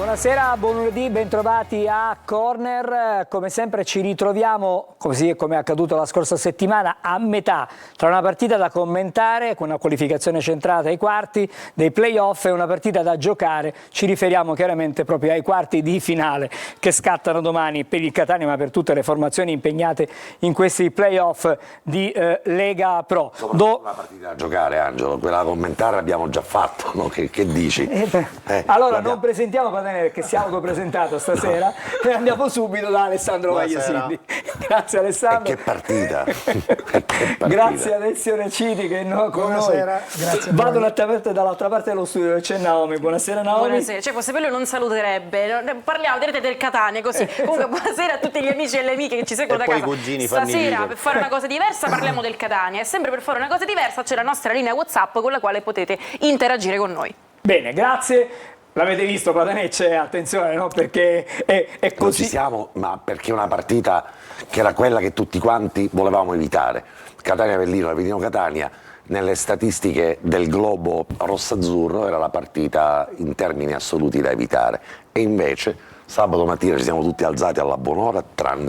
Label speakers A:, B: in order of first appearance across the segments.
A: Buonasera, buon lunedì, bentrovati a Corner. Come sempre ci ritroviamo, così come è accaduto la scorsa settimana, a metà tra una partita da commentare con una qualificazione centrata ai quarti dei playoff e una partita da giocare. Ci riferiamo chiaramente proprio ai quarti di finale che scattano domani per il Catania, ma per tutte le formazioni impegnate in questi playoff di Lega Pro.
B: La partita da giocare, Angelo, quella da commentare l'abbiamo già fatto, no? Che dici?
A: Allora non presentiamo perché si è autopresentato stasera e andiamo subito da Alessandro Vagliasindi. Grazie Alessandro.
B: E che partita.
A: Grazie a Alessio Raciti che è con noi.
C: Grazie.
A: Vado dall'altra parte dello studio dove c'è Naomi. Buonasera Naomi.
D: Buonasera, cioè forse per lui non saluterebbe. Parliamo direte del Catania così. Comunque buonasera a tutti gli amici e le amiche che ci seguono da casa.
C: Cugini,
D: stasera per fare una cosa diversa parliamo del Catania e sempre per fare una cosa diversa c'è la nostra linea WhatsApp con la quale potete interagire con noi.
A: Bene, grazie. L'avete visto, Patanecce, attenzione, no? Perché è così.
B: Non ci siamo, ma perché è una partita che era quella che tutti quanti volevamo evitare. Catania-Avellino, Avellino-Catania, nelle statistiche del globo rosso-azzurro era la partita in termini assoluti da evitare. E invece sabato mattina ci siamo tutti alzati alla buon'ora, tranne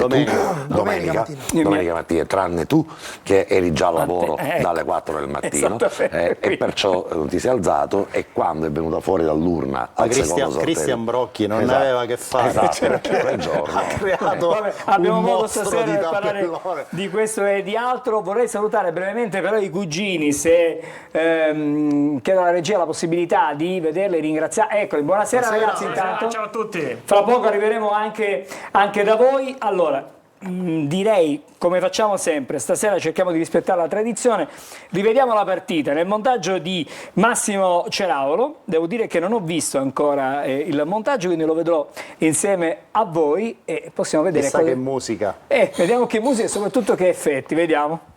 B: domenica mattina, tranne tu che eri già al lavoro dalle 4 del mattino e perciò non ti sei alzato, e quando è venuta fuori dall'urna
C: Cristian Brocchi non aveva che fare,
B: quel giorno
C: ha creato
A: abbiamo
C: un
A: modo
C: mostro
A: stasera
C: di
A: per parlare di questo e di altro. Vorrei salutare brevemente però i cugini, se chiedo alla regia la possibilità di vederli, ringraziare. Eccoli, buonasera ragazzi. Intanto
E: ciao a tutti.
A: fra poco arriveremo anche da voi. Allora, direi, come facciamo sempre, stasera cerchiamo di rispettare la tradizione, rivediamo la partita nel montaggio di Massimo Ceravolo. Devo dire che non ho visto ancora il montaggio, quindi lo vedrò insieme a voi e possiamo vedere
C: che musica.
A: Vediamo che musica e soprattutto che effetti, vediamo.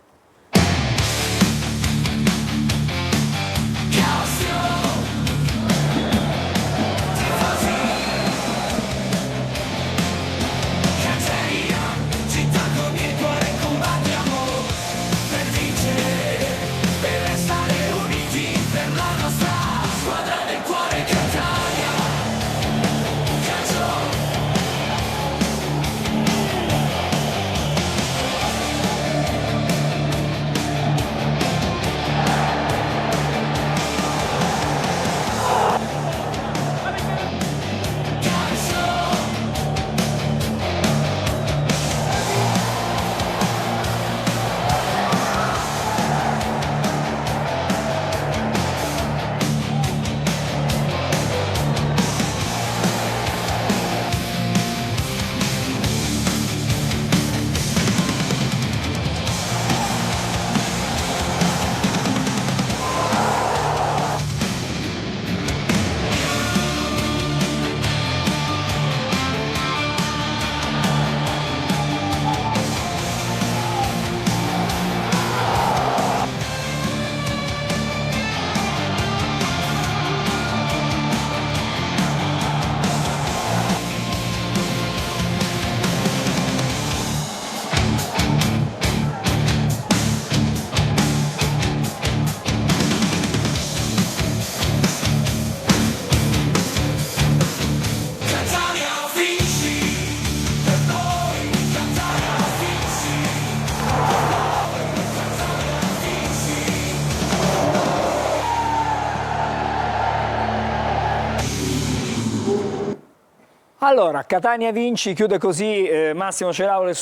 A: Allora, Catania vinci, chiude così Massimo Ceravolo il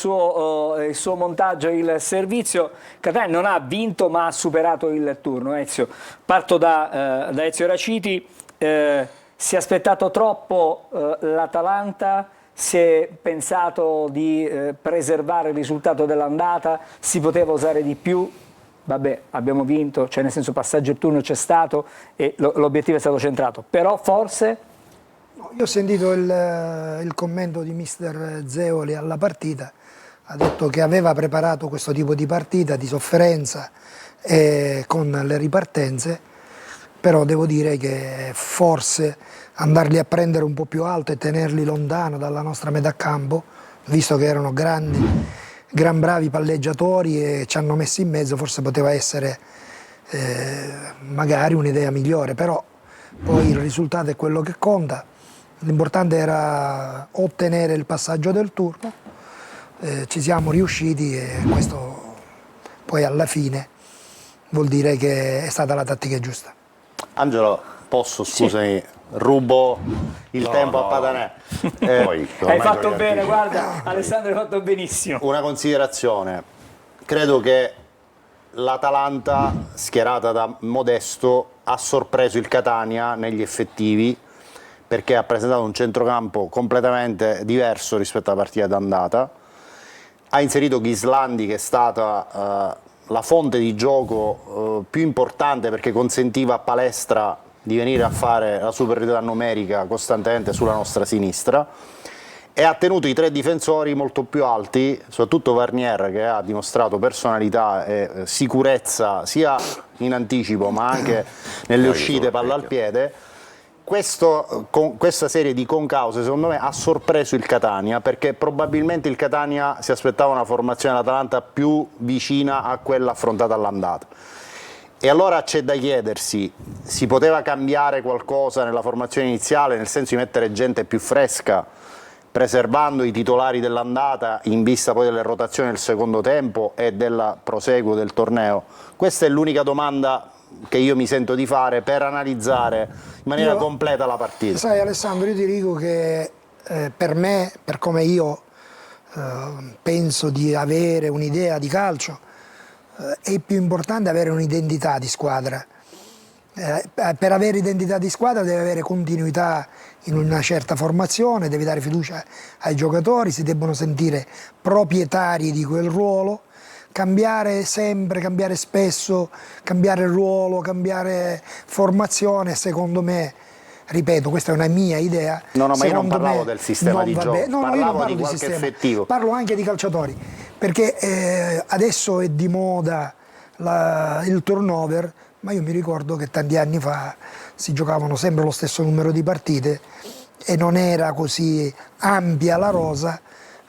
A: suo montaggio, il servizio. Catania non ha vinto ma ha superato il turno. Ezio, parto da Ezio Raciti. Si è aspettato troppo l'Atalanta, si è pensato di preservare il risultato dell'andata, si poteva usare di più. Vabbè, abbiamo vinto, cioè nel senso passaggio il turno c'è stato e l'obiettivo è stato centrato, però forse...
F: Io ho sentito il commento di mister Zeoli alla partita, ha detto che aveva preparato questo tipo di partita di sofferenza con le ripartenze, però devo dire che forse andarli a prendere un po' più alto e tenerli lontano dalla nostra metà campo, visto che erano gran bravi palleggiatori e ci hanno messo in mezzo, forse poteva essere magari un'idea migliore, però poi il risultato è quello che conta. L'importante era ottenere il passaggio del turno, ci siamo riusciti e questo poi alla fine vuol dire che è stata la tattica giusta.
C: Angelo, posso, scusami, rubo il tempo a Patanè.
B: Poi,
A: Hai fatto bene, guarda, Alessandro hai fatto benissimo.
C: Una considerazione, credo che l'Atalanta schierata da Modesto ha sorpreso il Catania negli effettivi, perché ha presentato un centrocampo completamente diverso rispetto alla partita d'andata, ha inserito Ghislandi che è stata la fonte di gioco più importante, perché consentiva a Palestra di venire a fare la superiorità numerica costantemente sulla nostra sinistra, e ha tenuto i tre difensori molto più alti, soprattutto Varnier, che ha dimostrato personalità e sicurezza sia in anticipo ma anche nelle uscite palla al piede. Questa serie di concause secondo me ha sorpreso il Catania, perché probabilmente il Catania si aspettava una formazione dell'Atalanta più vicina a quella affrontata all'andata. E allora c'è da chiedersi, si poteva cambiare qualcosa nella formazione iniziale, nel senso di mettere gente più fresca, preservando i titolari dell'andata in vista poi delle rotazioni del secondo tempo e del proseguo del torneo? Questa è l'unica domanda che io mi sento di fare per analizzare in maniera completa la partita.
F: Sai Alessandro, io ti dico che per me, per come io penso di avere un'idea di calcio, è più importante avere un'identità di squadra. Per avere identità di squadra devi avere continuità in una certa formazione, devi dare fiducia ai giocatori, si debbono sentire proprietari di quel ruolo. Cambiare sempre, cambiare spesso, cambiare ruolo, cambiare formazione, secondo me, ripeto, questa è una mia idea.
C: No, ma io non
F: secondo
C: parlavo
F: me
C: del sistema di gioco,
F: io non
C: parlavo
F: parlo
C: di qualche
F: sistema,
C: effettivo.
F: parlo anche di calciatori, perché adesso è di moda il turnover, ma io mi ricordo che tanti anni fa si giocavano sempre lo stesso numero di partite e non era così ampia la rosa,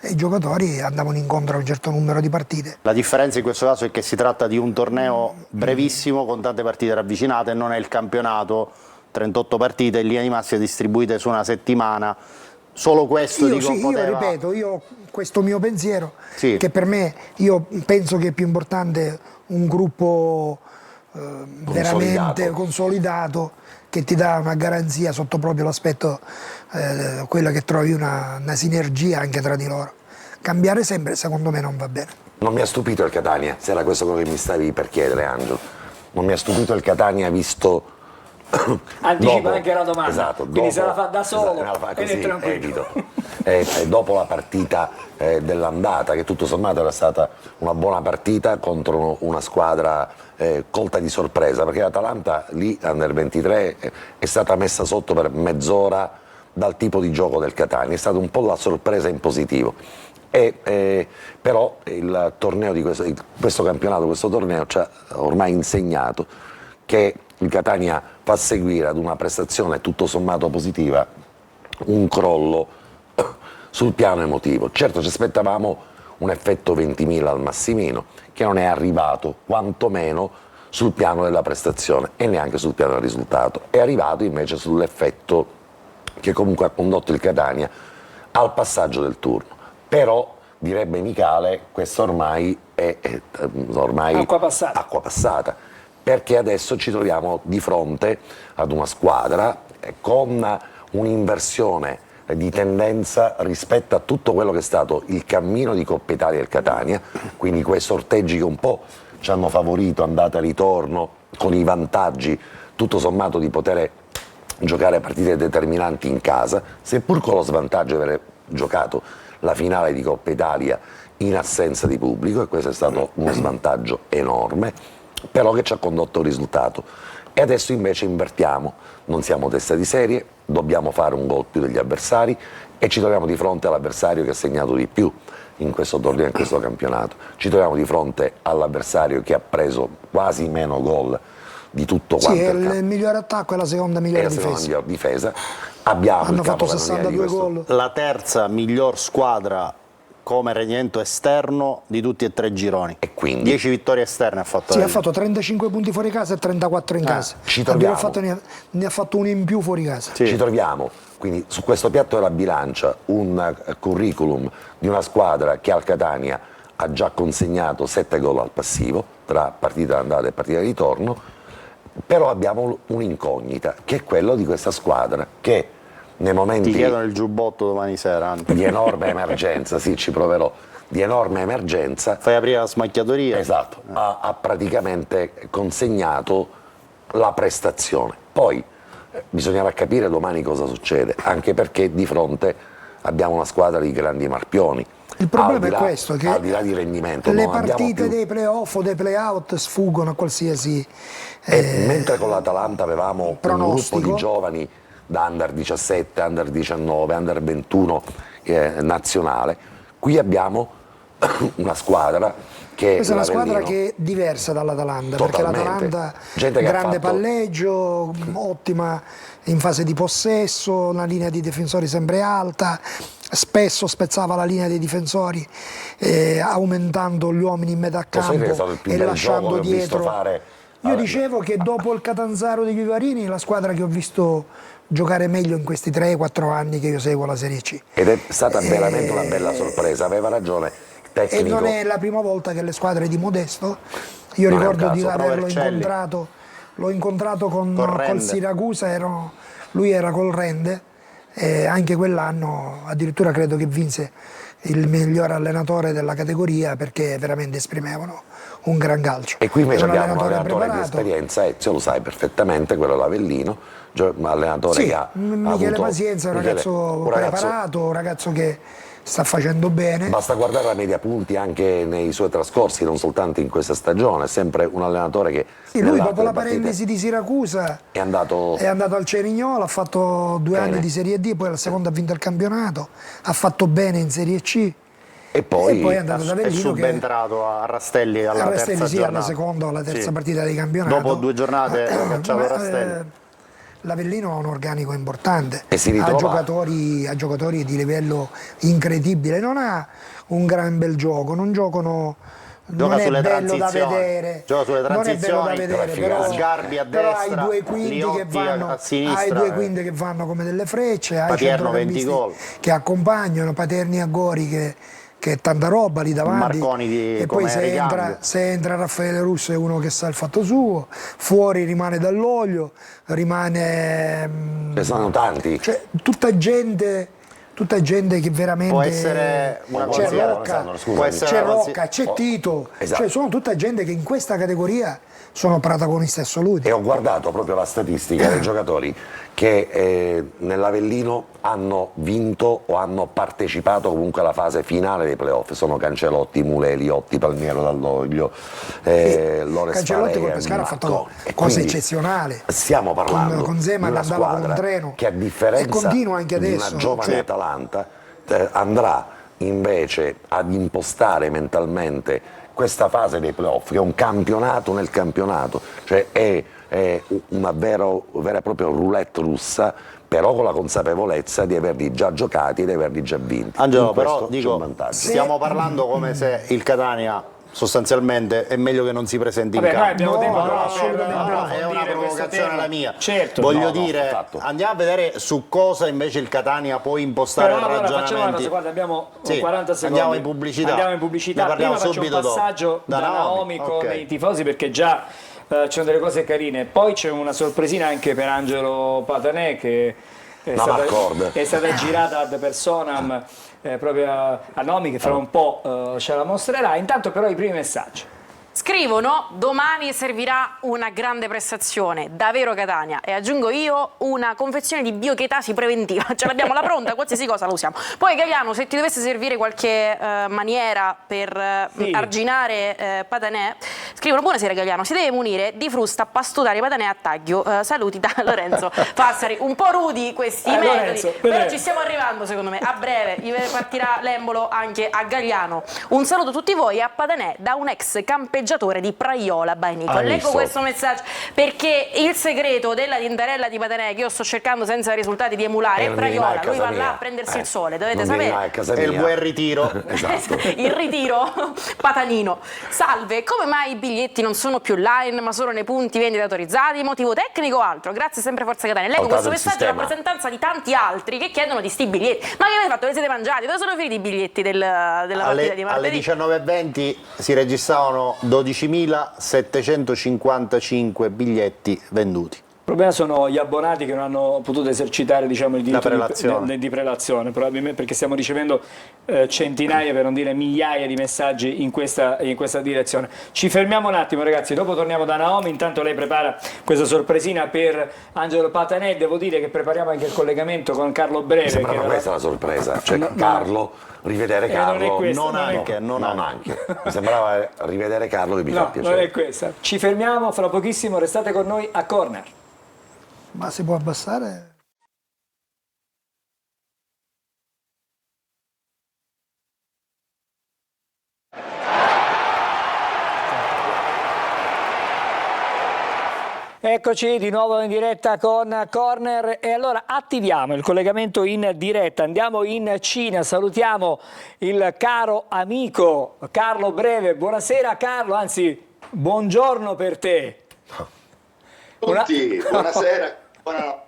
F: e i giocatori andavano incontro a un certo numero di partite.
C: La differenza in questo caso è che si tratta di un torneo brevissimo con tante partite ravvicinate, non è il campionato, 38 partite in linea di massima distribuite su una settimana. Solo questo
F: Io,
C: dico poteva...
F: io ripeto, questo mio pensiero,
C: Sì.
F: che per me, io penso che è più importante un gruppo veramente consolidato, che ti dà una garanzia sotto proprio l'aspetto, quello che trovi una sinergia anche tra di loro. Cambiare sempre secondo me non va bene.
B: Non mi ha stupito il Catania, se era questo quello che mi stavi per chiedere, Angelo. Non mi ha stupito il Catania visto...
A: Anticipa anche la domanda,
B: esatto,
A: quindi se la fa da solo
B: la fa
A: ed è
B: così,
A: tranquillo.
B: dopo la partita dell'andata, che tutto sommato era stata una buona partita contro una squadra colta di sorpresa, perché l'Atalanta lì under 23 è stata messa sotto per mezz'ora dal tipo di gioco del Catania, è stata un po' la sorpresa in positivo. Però il torneo di questo campionato, questo torneo ci ha ormai insegnato che il Catania fa seguire ad una prestazione tutto sommato positiva un crollo sul piano emotivo. Certo ci aspettavamo un effetto 20.000 al Massimino, che non è arrivato quantomeno sul piano della prestazione e neanche sul piano del risultato. È arrivato invece sull'effetto che comunque ha condotto il Catania al passaggio del turno. Però, direbbe Michale, questo ormai è
A: Acqua passata.
B: Perché adesso ci troviamo di fronte ad una squadra con un'inversione di tendenza rispetto a tutto quello che è stato il cammino di Coppa Italia del Catania, quindi quei sorteggi che un po' ci hanno favorito andata e ritorno, con i vantaggi tutto sommato di poter giocare partite determinanti in casa, seppur con lo svantaggio di aver giocato la finale di Coppa Italia in assenza di pubblico, e questo è stato uno svantaggio enorme, però che ci ha condotto al risultato. E adesso invece invertiamo, non siamo testa di serie, dobbiamo fare un gol più degli avversari e ci troviamo di fronte all'avversario che ha segnato di più in questo torneo, in questo campionato. Ci troviamo di fronte all'avversario che ha preso quasi meno gol di tutto quanto
F: è il miglior attacco e la seconda migliore
B: difesa. Abbiamo
F: hanno
B: il
F: fatto
B: capocannoniere
F: 62 gol.
C: La terza miglior squadra come rendimento esterno di tutti e tre i gironi.
B: E quindi?
C: 10 vittorie esterne ha fatto.
F: Sì, ha fatto 35 punti fuori casa e 34 in casa.
B: ci troviamo.
F: Ne ha fatto uno in più fuori casa.
C: Sì.
B: Ci troviamo quindi su questo piatto della bilancia un curriculum di una squadra che al Catania ha già consegnato 7 gol al passivo tra partita d'andata e partita di ritorno, però abbiamo un'incognita che è quello di questa squadra che nei momenti
C: Ti chiedono il giubbotto domani sera, Anto.
B: di enorme emergenza, sì, ci proverò, di enorme emergenza,
C: Fai aprire la smacchiatoria.
B: esatto, ha praticamente consegnato la prestazione. Poi bisognerà capire domani cosa succede, anche perché di fronte abbiamo una squadra di grandi marpioni.
F: Il problema
B: Al di
F: è
B: là-
F: questo, che
B: al di là di rendimento,
F: le
B: non abbiamo
F: partite
B: più-
F: dei play-off o dei play-out sfuggono a qualsiasi
B: E mentre con l'Atalanta avevamo un
F: pronostico.
B: gruppo di giovani da under 17, under 19, under 21 nazionale, qui abbiamo una squadra che
F: Questa è una squadra
B: l'Avellino-
F: che è diversa dall'Atalanta, perché
B: Totalmente.
F: l'Atalanta
B: Gente che ha
F: grande
B: fatto-
F: palleggio, ottima in fase di possesso, una linea di difensori sempre alta, spesso spezzava la linea dei difensori aumentando gli uomini in metà
B: Posso dire che è stato
F: campo
B: il più
F: e
B: bel
F: lasciando
B: gioco che ho visto
F: dietro.
B: fare.
F: Io dicevo che dopo il Catanzaro degli Vivarini è la squadra che ho visto giocare meglio in questi 3-4 anni che io seguo la Serie C.
B: Ed è stata veramente una bella sorpresa, aveva ragione il
F: E
B: tecnico.
F: non è la prima volta che le squadre di Modesto, io
B: Non è un
F: ricordo di
B: caso,
F: averlo
C: Provercelli.
F: incontrato, l'ho incontrato
C: Col
F: col
C: Rende.
F: Siracusa, lui era col Rende, e anche quell'anno addirittura credo che vinse il miglior allenatore della categoria perché veramente esprimevano un gran calcio.
B: E qui invece
F: È un
B: abbiamo un allenatore di
F: preparato.
B: esperienza, Ezio lo sai perfettamente, quello l'Avellino, un allenatore
F: Sì,
B: che ha
F: Michele
B: avuto-
F: Pazienza è un
B: Michele-
F: ragazzo
B: un ragazzo-
F: preparato, un ragazzo che sta facendo bene.
B: Basta guardare la media punti anche nei suoi trascorsi, non soltanto in questa stagione, è sempre un allenatore che
F: Sì, lui
B: nell'arco
F: dopo la
B: delle partite
F: parentesi di Siracusa
B: è andato
F: è andato al Cerignola, ha fatto 2
B: Bene.
F: anni di Serie D, poi la seconda ha vinto il campionato, ha fatto bene in Serie C
B: e poi,
F: e poi è andato ad
C: È
F: Avellino che
C: subentrato a Rastelli alla
F: a Rastelli,
C: terza
F: sì, alla
C: giornata.
F: seconda o alla terza
C: Sì.
F: partita di campionato.
C: Dopo 2 giornate ha cacciato
F: Ma,
C: Rastelli.
F: L'Avellino ha un organico importante,
B: E si
F: ha
B: ritrova-
F: giocatori di livello incredibile, non ha un gran bel gioco, non giocano.
C: Gioca
F: Non è
C: sulle
F: bello da
C: transizioni.
F: vedere,
C: Gioca sulle
F: non è bello da
C: transizioni,
F: vedere,
B: però
F: però,
C: Sgarbi a
F: però
C: destra,
F: hai due quinti che
C: Liotti
F: vanno,
C: a sinistra,
F: hai due quinti che vanno come delle frecce, hai
C: Patierno 20
F: centrocampisti
C: gol.
F: che accompagnano, Paterni a Gori che è tanta roba lì davanti.
C: Marconi
F: E
C: come
F: poi
C: ricambio.
F: se entra Raffaele Russo è uno che sa il fatto suo, fuori rimane Dall'Oglio, rimane
B: ce sono tanti.
F: cioè, tutta gente che veramente
C: Può essere una
F: c'è
C: consigliera,
F: Rocca,
B: Alessandro, scusami.
C: può essere
F: c'è
C: una consi-
F: Rocca, c'è Tito,
B: Esatto.
F: cioè sono tutta gente che in questa categoria sono protagonisti assoluti.
B: E ho guardato proprio la statistica dei giocatori che nell'Avellino hanno vinto o hanno partecipato comunque alla fase finale dei playoff. Sono Cancelotti, Mulè, Liotti, Palmiero Dall'Oglio, Lorenz
F: Cancelotti
B: Fale,
F: col Pescara ha fatto
B: Marconi. E
F: cose
B: quindi
F: eccezionali.
B: Stiamo parlando
F: Con Zeman
B: di una
F: andava con un
B: squadra
F: treno.
B: che a differenza
F: E continua anche
B: di
F: adesso,
B: una giovane
F: cioè-
B: Atalanta andrà invece ad impostare mentalmente questa fase dei playoff, che è un campionato nel campionato, cioè è una vera e propria roulette russa, però con la consapevolezza di averli già giocati e di averli già vinti.
C: Angelo,
B: In questo
C: però
B: c'è un
C: dico,
B: vantaggio.
C: stiamo parlando come se il Catania sostanzialmente è meglio che non si presenti
A: Vabbè,
C: in
A: noi
C: campo.
A: abbiamo tempo per
F: assolutamente
C: è
A: approfondire
C: una
A: questo
C: provocazione
A: tema.
C: la mia.
A: Certo.
C: Voglio
B: No,
C: dire,
B: infatti.
C: andiamo a vedere su cosa invece il Catania può impostare
A: Però allora facciamo una
C: ragionamenti.
A: cosa, guarda, abbiamo
C: Sì,
A: 40 secondi.
C: andiamo in pubblicità.
A: Andiamo in pubblicità.
C: Ne parliamo
A: Prima faccio un
C: subito dopo.
A: passaggio
C: Da
A: da
C: Naomi,
A: Naomi con
C: ok.
A: i tifosi perché già ci sono delle cose carine. Poi c'è una sorpresina anche per Angelo Patanè che è stata girata ad personam proprio a Nomi, che fra un po' ce la mostrerà. Intanto però i primi messaggi.
D: Scrivono: domani servirà una grande prestazione, davvero Catania, e aggiungo io una confezione di biochetasi preventiva, ce l'abbiamo la pronta, qualsiasi cosa la usiamo. Poi Gagliano, se ti dovesse servire qualche maniera per
A: Sì.
D: arginare Patanè, scrivono: buonasera Gagliano, si deve munire di frusta pastutare Patanè a taglio, saluti da Lorenzo Fassari. Un po' rudi questi metodi,
A: Lorenzo,
D: però
A: bene.
D: ci stiamo arrivando secondo me, a breve partirà l'embolo anche a Gagliano. Un saluto a tutti voi e a Patanè da un ex campeggiatore palleggiatore di Praiola by Nico. Leggo
B: visto?
D: questo messaggio perché il segreto della Tintarella di Patanè, che io sto cercando senza risultati di emulare, è Praiola. Lui va là a prendersi il sole, dovete sapere.
C: È il buon ritiro.
B: Esatto.
D: Il ritiro patanino. Salve, come mai i biglietti non sono più online ma solo nei punti vendita autorizzati? Motivo tecnico o altro? Grazie, sempre Forza Catania. Leggo questo messaggio in rappresentanza di tanti altri che chiedono di sti biglietti. Ma che avete fatto? Li siete mangiati? Dove sono finiti i biglietti della partita di
C: Alle
D: martedì?
C: 19:20 si registravano 12.755 biglietti venduti.
A: Il problema sono gli abbonati che non hanno potuto esercitare, diciamo, il diritto
C: di
A: prelazione, probabilmente perché stiamo ricevendo centinaia, per non dire migliaia di messaggi in questa direzione. Ci fermiamo un attimo, ragazzi, dopo torniamo da Naomi. Intanto lei prepara questa sorpresina per Angelo Patanè. Devo dire che prepariamo anche il collegamento con Carlo Breve.
B: Mi sembrava questa la sorpresa, cioè Carlo, rivedere Carlo,
A: non è questa,
C: non
B: anche. Mi sembrava rivedere Carlo che mi fa
A: No,
B: piacere.
A: non è questa. Ci fermiamo, fra pochissimo restate con noi a Corner.
F: Ma si può abbassare?
A: Eccoci di nuovo in diretta con Corner e allora attiviamo il collegamento in diretta, andiamo in Cina, salutiamo il caro amico Carlo Breve. Buonasera Carlo, anzi buongiorno per te.
E: Tutti, buonasera, buonanotte.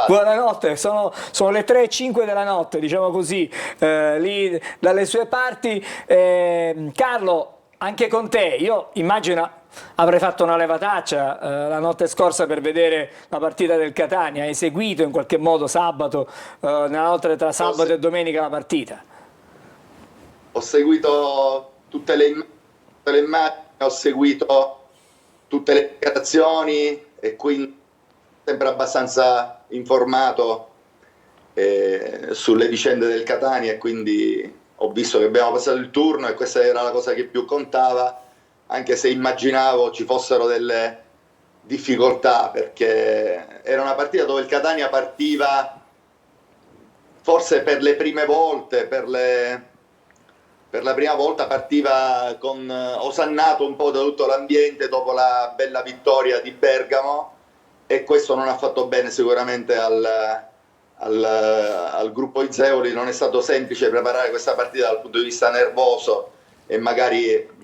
A: Buonanotte, sono le 3:05 della notte, diciamo così, lì dalle sue parti. Carlo, anche con te, io immagino avrei fatto una levataccia la notte scorsa per vedere la partita del Catania. Hai seguito in qualche modo sabato, nella notte tra sabato e domenica la partita?
E: Ho seguito tutte le immagini, ho seguito tutte le dichiarazioni e quindi sempre abbastanza informato sulle vicende del Catania, e quindi ho visto che abbiamo passato il turno e questa era la cosa che più contava, anche se immaginavo ci fossero delle difficoltà, perché era una partita dove il Catania partiva forse per le prime volte, per la prima volta partiva con osannato un po' da tutto l'ambiente dopo la bella vittoria di Bergamo, e questo non ha fatto bene sicuramente al gruppo Izeoli. Non è stato semplice preparare questa partita dal punto di vista nervoso e magari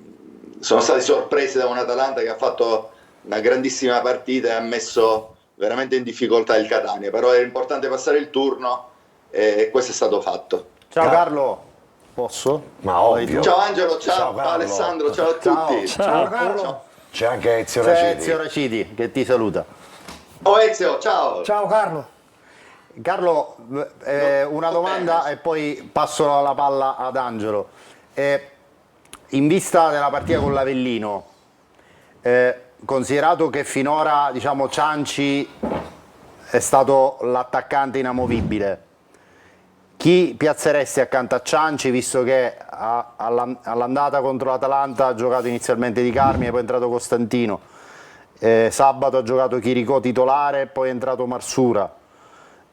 E: sono stati sorpresi da un Atalanta che ha fatto una grandissima partita e ha messo veramente in difficoltà il Catania, però era importante passare il turno e questo è stato fatto.
C: Ciao Carlo, posso?
B: Ma ovvio.
E: Ciao Angelo, ciao
B: Carlo.
E: Alessandro, ciao a tutti.
A: Ciao.
C: Carlo.
B: C'è anche Ezio
C: C'è
B: Raciti.
C: Ezio Raciti che ti saluta.
E: Oh Ezio, ciao.
F: Ciao Carlo.
C: Carlo, una domanda e poi passo la palla ad Angelo. In vista della partita con l'Avellino, considerato che finora, diciamo, Cianci è stato l'attaccante inamovibile, chi piazzeresti accanto a Cianci, visto che all'andata contro l'Atalanta ha giocato inizialmente Di Carmine, poi è entrato Costantino, sabato ha giocato Chiricò titolare, poi è entrato Marsura,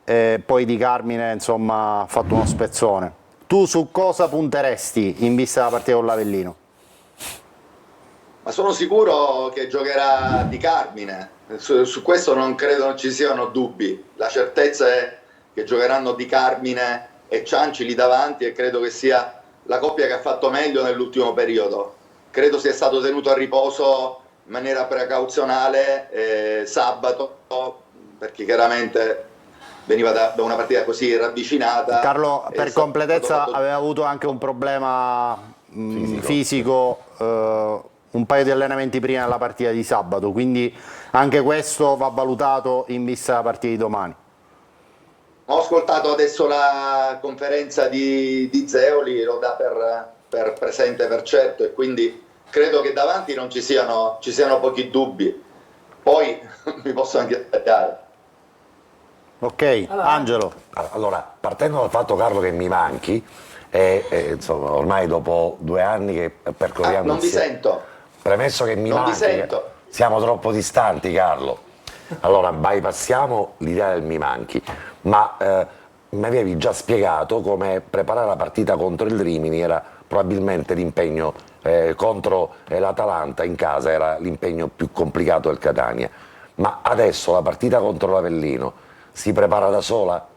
C: poi Di Carmine insomma ha fatto uno spezzone. Tu su cosa punteresti in vista della partita con l'Avellino?
E: Ma sono sicuro che giocherà Di Carmine, su questo non credo non ci siano dubbi. La certezza è che giocheranno Di Carmine e Cianci lì davanti, e credo che sia la coppia che ha fatto meglio nell'ultimo periodo. Credo sia stato tenuto a riposo in maniera precauzionale sabato, perché chiaramente veniva da una partita così ravvicinata.
C: Carlo, per completezza, aveva avuto anche un problema fisico un paio di allenamenti prima della partita di sabato, quindi anche questo va valutato in vista della partita di domani.
E: Ho ascoltato adesso la conferenza di Zeoli, lo dà per presente per certo, e quindi credo che davanti non ci siano pochi dubbi. Poi mi posso anche sbagliare.
C: Ok, Angelo.
B: Allora, partendo dal fatto, Carlo, che mi manchi, insomma, ormai dopo 2 anni che percorriamo
E: non vi
B: insieme.
E: sento.
B: Premesso che mi
E: Non vi
B: manchi,
E: sento.
B: siamo troppo distanti, Carlo. Allora, bypassiamo l'idea del mi manchi, ma mi avevi già spiegato come preparare la partita contro il Rimini era probabilmente l'impegno contro l'Atalanta in casa era l'impegno più complicato del Catania, ma adesso la partita contro l'Avellino si prepara da sola,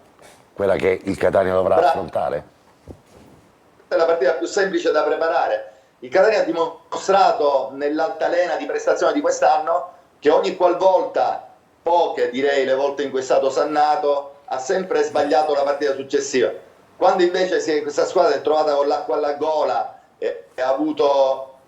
B: quella che il Catania dovrà affrontare?
E: È la partita più semplice da preparare. Il Catania ha dimostrato nell'altalena di prestazione di quest'anno che ogni qualvolta, poche direi le volte in cui è stato sannato, ha sempre sbagliato la partita successiva. Quando invece questa squadra si è trovata con l'acqua alla gola e ha avuto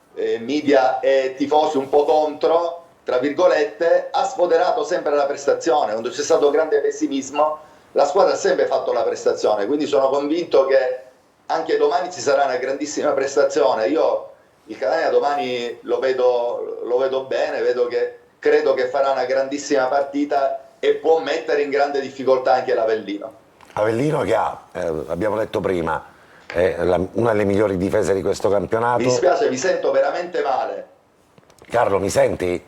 E: media e tifosi un po' contro, tra virgolette, ha sfoderato sempre la prestazione. Quando c'è stato grande pessimismo, la squadra ha sempre fatto la prestazione, quindi sono convinto che anche domani ci sarà una grandissima prestazione. Io il Catania domani lo vedo bene, credo che farà una grandissima partita e può mettere in grande difficoltà anche l'Avellino.
B: Avellino che ha, abbiamo detto prima, una delle migliori difese di questo campionato.
E: Mi dispiace, vi sento veramente male.
B: Carlo, mi senti?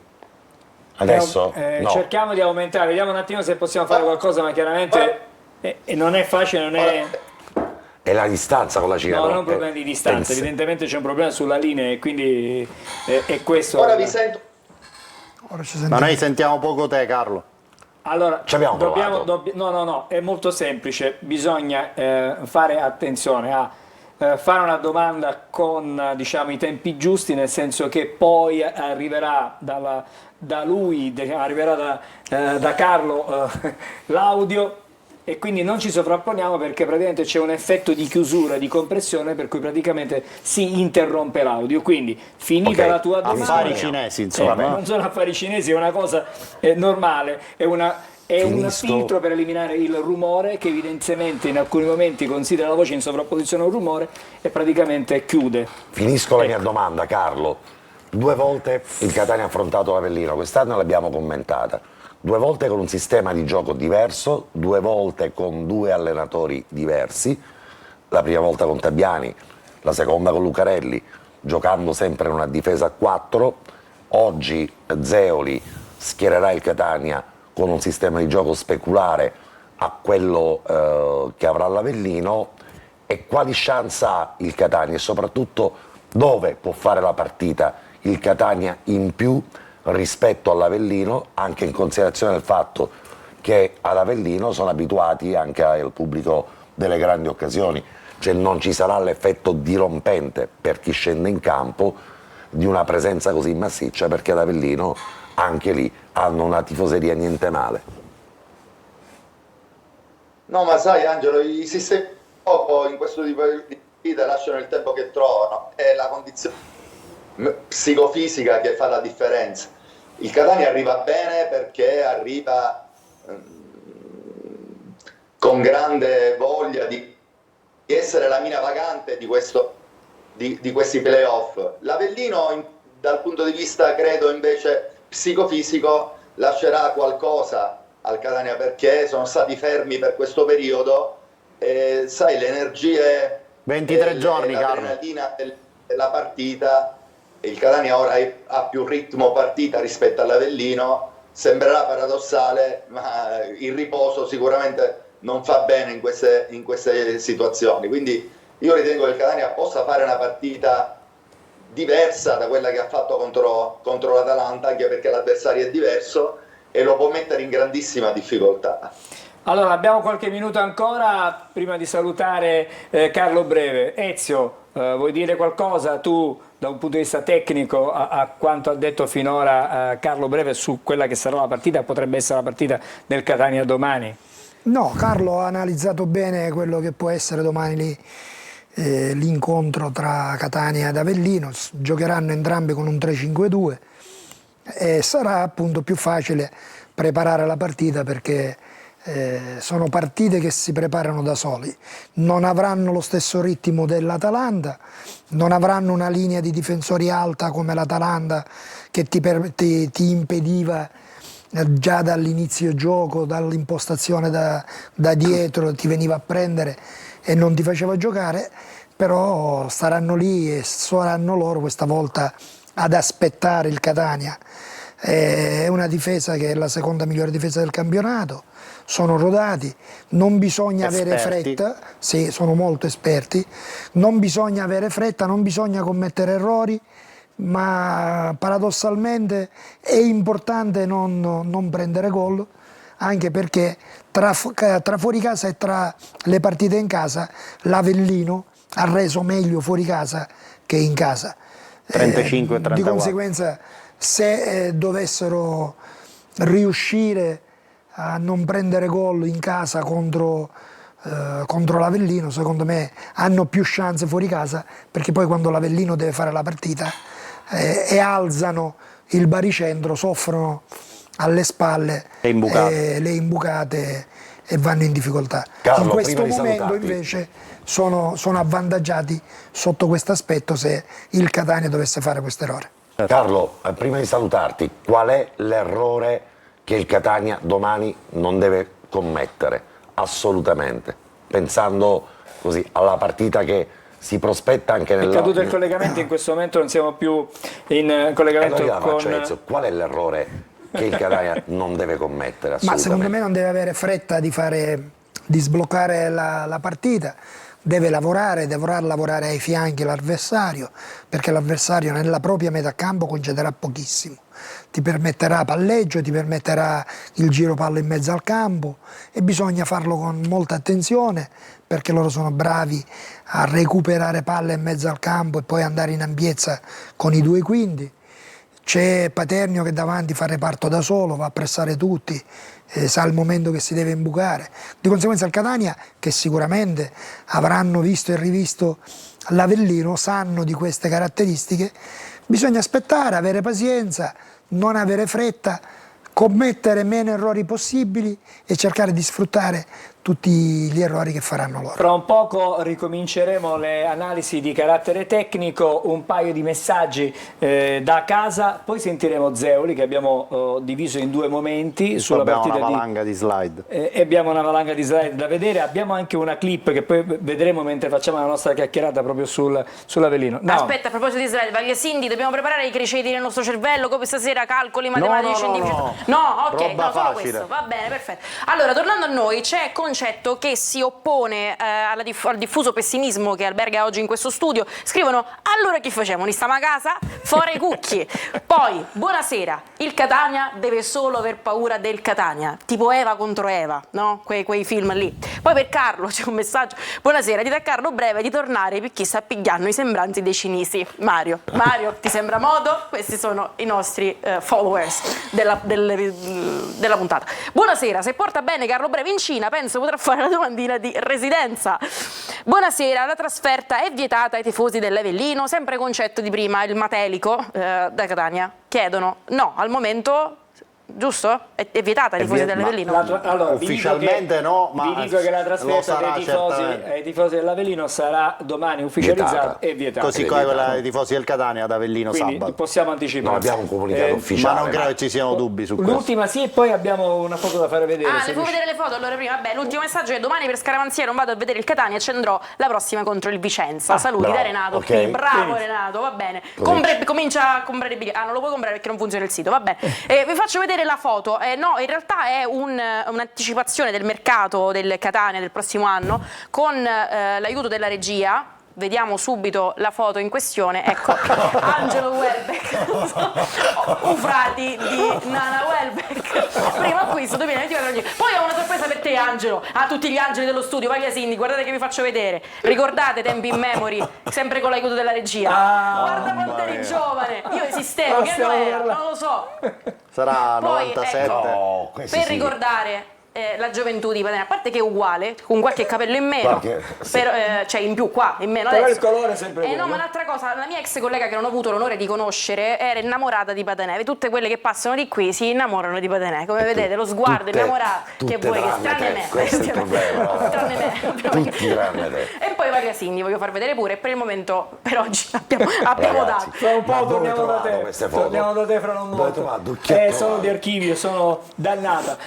B: Adesso? No.
A: Cerchiamo di aumentare, vediamo un attimo se possiamo fare qualcosa, ma chiaramente non è facile, non è...
B: È la distanza con la Cina.
A: No, non è un problema di distanza, evidentemente c'è un problema sulla linea e quindi è questo.
E: Ora vi sento.
F: Ora ci
C: Ma
F: sentiamo.
C: noi sentiamo poco te, Carlo.
A: Allora,
B: Ci abbiamo provato.
A: no, è molto semplice, bisogna fare attenzione a fare una domanda con diciamo, i tempi giusti, nel senso che poi arriverà da lui, arriverà da Carlo l'audio, e quindi non ci sovrapponiamo perché praticamente c'è un effetto di chiusura, di compressione, per cui praticamente si interrompe l'audio. Quindi finita la tua domanda,
C: Affari cinesi, insomma.
A: non sono affari cinesi, è una cosa normale, è un filtro per eliminare il rumore che evidentemente in alcuni momenti considera la voce in sovrapposizione a un rumore e praticamente chiude.
B: Finisco la mia domanda, Carlo. 2 volte il Catania ha affrontato l'Avellino, quest'anno l'abbiamo commentata. 2 volte con un sistema di gioco diverso, 2 volte con 2 allenatori diversi, la prima volta con Tabiani, la seconda con Lucarelli, giocando sempre in una difesa a 4. Oggi Zeoli schiererà il Catania con un sistema di gioco speculare a quello che avrà l'Avellino. E quali chance ha il Catania e soprattutto dove può fare la partita il Catania in più rispetto all'Avellino, anche in considerazione del fatto che ad Avellino sono abituati anche al pubblico delle grandi occasioni, cioè non ci sarà l'effetto dirompente per chi scende in campo di una presenza così massiccia, perché ad Avellino anche lì hanno una tifoseria niente male.
E: No, ma sai Angelo, i sistemi di gioco in questo tipo di partita lasciano il tempo che trovano, è la condizione psicofisica che fa la differenza. Il Catania arriva bene perché arriva con grande voglia di essere la mina vagante di questi playoff. L'Avellino dal punto di vista credo invece psicofisico lascerà qualcosa al Catania perché sono stati fermi per questo periodo e sai le energie
C: 23 giorni, Carlo.
E: l'adrenalina della partita. Il Catania ora ha più ritmo partita rispetto all'Avellino, sembrerà paradossale, ma il riposo sicuramente non fa bene in queste situazioni. Quindi io ritengo che il Catania possa fare una partita diversa da quella che ha fatto contro l'Atalanta, anche perché l'avversario è diverso e lo può mettere in grandissima difficoltà.
A: Allora, abbiamo qualche minuto ancora prima di salutare Carlo Breve. Ezio, vuoi dire qualcosa tu da un punto di vista tecnico a quanto ha detto finora Carlo Breve su quella che sarà la partita, potrebbe essere la partita del Catania domani?
F: No, Carlo ha analizzato bene quello che può essere domani l'incontro tra Catania ed Avellino. Giocheranno entrambi con un 3-5-2 e sarà appunto più facile preparare la partita perché sono partite che si preparano da soli, non avranno lo stesso ritmo dell'Atalanta, non avranno una linea di difensori alta come l'Atalanta che ti impediva già dall'inizio gioco, dall'impostazione da dietro, ti veniva a prendere e non ti faceva giocare, però staranno lì e saranno loro questa volta ad aspettare il Catania. È una difesa che è la seconda migliore difesa del campionato, sono rodati, non bisogna avere
C: Esperti.
F: fretta, sì, sono molto esperti, non bisogna avere fretta, non bisogna commettere errori, ma paradossalmente è importante non prendere gol, anche perché tra fuori casa e tra le partite in casa l'Avellino ha reso meglio fuori casa che in casa.
C: 35-34.
F: Di conseguenza, se dovessero riuscire a non prendere gol in casa contro l'Avellino, secondo me hanno più chance fuori casa, perché poi quando l'Avellino deve fare la partita e alzano il baricentro, soffrono alle spalle le imbucate e vanno in difficoltà.
B: Carlo,
F: In questo
B: prima di
F: momento
B: salutarti.
F: invece sono avvantaggiati sotto questo aspetto se il Catania dovesse fare questo errore.
B: Carlo, prima di salutarti, qual è l'errore che il Catania domani non deve commettere? Assolutamente. Pensando così alla partita che si prospetta anche
A: È
B: nella...
A: caduto il collegamento, in questo momento non siamo più in collegamento
B: allora io la faccio,
A: con...
B: Ezio. Qual è l'errore che il Catania non deve commettere?
F: Ma
B: Assolutamente.
F: secondo me non deve avere fretta di sbloccare la partita, deve lavorare ai fianchi l'avversario, perché l'avversario nella propria metà campo concederà pochissimo. Ti permetterà palleggio, ti permetterà il giro pallo in mezzo al campo e bisogna farlo con molta attenzione, perché loro sono bravi a recuperare palle in mezzo al campo e poi andare in ampiezza con i due quinti. C'è Paternio che davanti fa reparto da solo, va a pressare tutti, sa il momento che si deve imbucare. Di conseguenza il Catania, che sicuramente avranno visto e rivisto l'Avellino, sanno di queste caratteristiche. Bisogna aspettare, avere pazienza, non avere fretta, commettere meno errori possibili e cercare di sfruttare tutti gli errori che faranno loro.
A: Fra un poco ricominceremo le analisi di carattere tecnico, un paio di messaggi da casa, poi sentiremo Zeoli che abbiamo diviso in due momenti sulla
C: abbiamo
A: partita
C: una valanga di slide.
A: e abbiamo una valanga di slide da vedere, abbiamo anche una clip che poi vedremo mentre facciamo la nostra chiacchierata proprio sull'Avellino. No.
D: Aspetta, a proposito di Israele, Vagliasindi, dobbiamo preparare i criceti nel nostro cervello, come stasera calcoli matematici scientifici. No, ok,
C: Roba
D: no, solo
C: facile.
D: questo, va bene, perfetto. Allora, tornando a noi, c'è concetto che si oppone al diffuso pessimismo che alberga oggi in questo studio. Scrivono: allora che facciamo? Ni stiamo a casa? Fuori i cucchi. Poi, buonasera, il Catania deve solo aver paura del Catania, tipo Eva contro Eva, no? Quei film lì. Poi per Carlo c'è un messaggio: buonasera, dite a Carlo breve di tornare perché sta pigliando i sembranzi dei cinesi. Mario, ti sembra modo? Questi sono i nostri followers della puntata. Buonasera, se porta bene Carlo Breve in Cina penso potrà fare la domandina di residenza. Buonasera, la trasferta è vietata ai tifosi dell'Avellino? Sempre concetto di prima, il Matelico da Catania chiedono no, al momento. Giusto? È vietata ai tifosi dell'Avellino?
A: Allora,
C: Ufficialmente no, ma
A: vi dico che la
C: lo
A: trasferta
C: sarà certamente.
A: ai tifosi dell'Avellino sarà domani ufficializzata
B: Vietata.
A: e vietata.
C: Così come quella dei tifosi del Catania ad Avellino
A: Quindi
C: sabato.
A: possiamo anticipare.
B: Non abbiamo un comunicato ufficiale.
C: Ma non credo che ci siano dubbi su questo.
A: L'ultima sì, e poi abbiamo una foto da fare vedere.
D: Ah,
A: se
D: le può
A: riusci-
D: vedere le foto allora prima? Vabbè, l'ultimo messaggio è: domani per scaramanzia non vado a vedere il Catania e ci andrò la prossima contro il Vicenza. Saluti
B: bravo,
D: da Renato.
B: ok.
D: Quindi, bravo
A: Benissimo.
D: Renato, va bene.
B: Così.
D: Comincia a comprare i biglietti. Ah, non lo puoi comprare perché non funziona il sito, va bene. Vi faccio vedere la foto. No, in realtà è un'anticipazione del mercato del Catania del prossimo anno con l'aiuto della regia. Vediamo subito la foto in questione. Ecco, Angelo Welbeck, Ufrati di Nana Welbeck. Primo acquisto, poi ho una sorpresa per te, Angelo. A tutti gli angeli dello studio, Vagliasindi, guardate che vi faccio vedere. Ricordate tempi in memory, sempre con l'aiuto della regia. Guarda quanto eri giovane. Io esistevo, che anno era? Non lo so.
C: Sarà
D: Poi,
C: 97.
D: ecco,
B: No, questi
D: per
B: sì.
D: ricordare la gioventù di Padania, a parte che è uguale, con qualche capello in meno,
B: Qualche- sì.
D: cioè in più qua, in meno
A: Però
D: adesso.
A: il colore è sempre
D: no,
A: quello.
D: ma un'altra cosa, la mia ex collega che non ho avuto l'onore di conoscere era innamorata di Padanè. Tutte quelle che passano di qui si innamorano di Padanè, come vedete, lo sguardo
B: tutte-
D: innamorato, che
B: tutte
D: vuoi che
B: tranne
D: tranne
B: te,
D: me.
B: questo è il problema, no?
D: Tranne me.
B: Tutti tranne te.
D: E poi Vagliasindi, voglio far vedere pure, per il momento, per oggi abbiamo
B: Ragazzi,
D: dato.
A: Fra un po'
B: ma dove
A: torniamo da
B: trovate
A: te.
B: queste foto?
A: Torniamo da te fra non
B: Dove
A: molto.
B: trovate? Chi ha
A: Sono
B: trovato?
A: di archivio, sono dannata.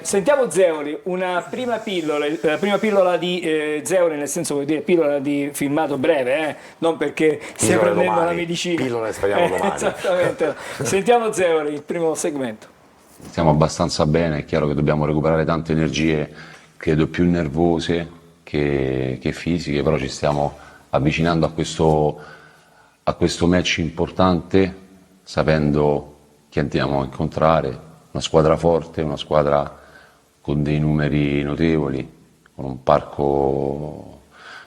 A: Sentiamo Zeoli, una prima pillola, la prima pillola di Zeoli, nel senso vuol dire pillola di filmato breve, non perché stia
B: Pillole
A: prendendo
B: domani,
A: la medicina.
B: pillole speriamo domani.
A: Esattamente. Sentiamo Zeoli, il primo segmento.
G: stiamo abbastanza bene, è chiaro che dobbiamo recuperare tante energie, credo più nervose che fisiche, però ci stiamo avvicinando a questo match importante, sapendo chi andiamo a incontrare, una squadra forte, una squadra con dei numeri notevoli, con un parco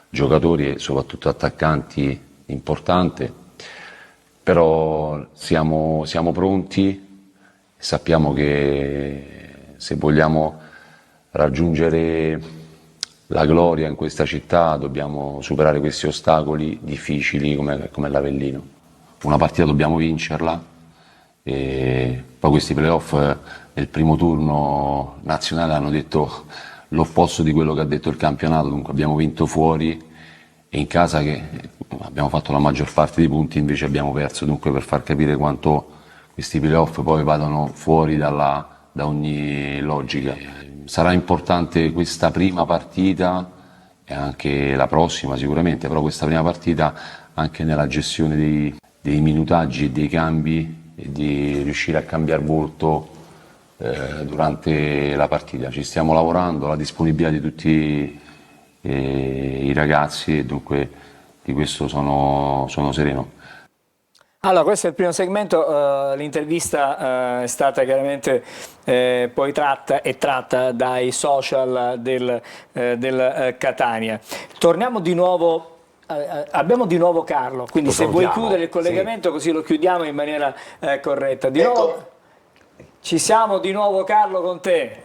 G: giocatori e soprattutto attaccanti importante, però siamo pronti, sappiamo che se vogliamo raggiungere la gloria in questa città dobbiamo superare questi ostacoli difficili come l'Avellino. Una partita dobbiamo vincerla e poi questi playoff nel primo turno nazionale hanno detto l'opposto di quello che ha detto il campionato, dunque abbiamo vinto fuori e in casa che abbiamo fatto la maggior parte dei punti invece abbiamo perso, dunque per far capire quanto questi playoff poi vadano fuori da ogni logica. Sarà importante questa prima partita e anche la prossima sicuramente, però questa prima partita anche nella gestione dei minutaggi e dei cambi e di riuscire a cambiare volto durante la partita. Ci stiamo lavorando, la disponibilità di tutti i ragazzi e dunque di questo sono sereno.
A: Allora, questo è il primo segmento, l'intervista è stata chiaramente poi tratta dai social del Catania. Torniamo di nuovo, abbiamo di nuovo Carlo, quindi se vuoi chiudere il collegamento così lo chiudiamo in maniera corretta. Di nuovo, ci siamo di nuovo Carlo con te.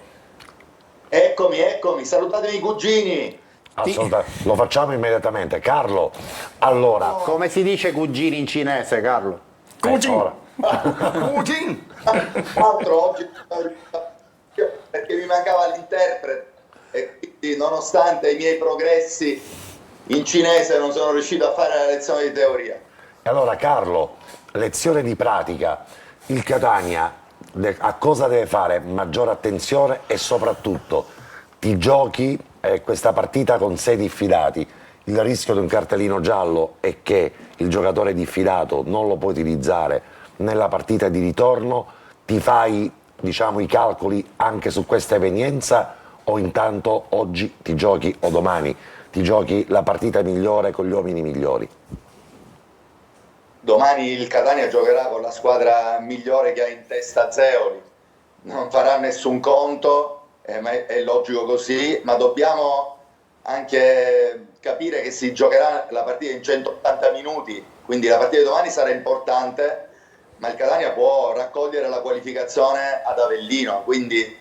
E: Eccomi, salutatemi i cugini.
B: Assolutamente, lo facciamo immediatamente. Carlo, allora,
C: Come si dice cugini in cinese, Carlo?
B: ora,
E: Cugini. Tra l'altro oggi perché mi mancava l'interprete e quindi nonostante i miei progressi in cinese non sono riuscito a fare la lezione di teoria.
B: E allora Carlo, lezione di pratica, il Catania a cosa deve fare maggiore attenzione e soprattutto ti giochi questa partita con 6 diffidati, il rischio di un cartellino giallo è che il giocatore diffidato non lo puoi utilizzare nella partita di ritorno, ti fai diciamo i calcoli anche su questa evenienza o intanto oggi ti giochi o domani ti giochi la partita migliore con gli uomini migliori?
E: Domani il Catania giocherà con la squadra migliore che ha in testa Zeoli, non farà nessun conto, ma è logico così, ma dobbiamo anche capire che si giocherà la partita in 180 minuti, quindi la partita di domani sarà importante, ma il Catania può raccogliere la qualificazione ad Avellino, quindi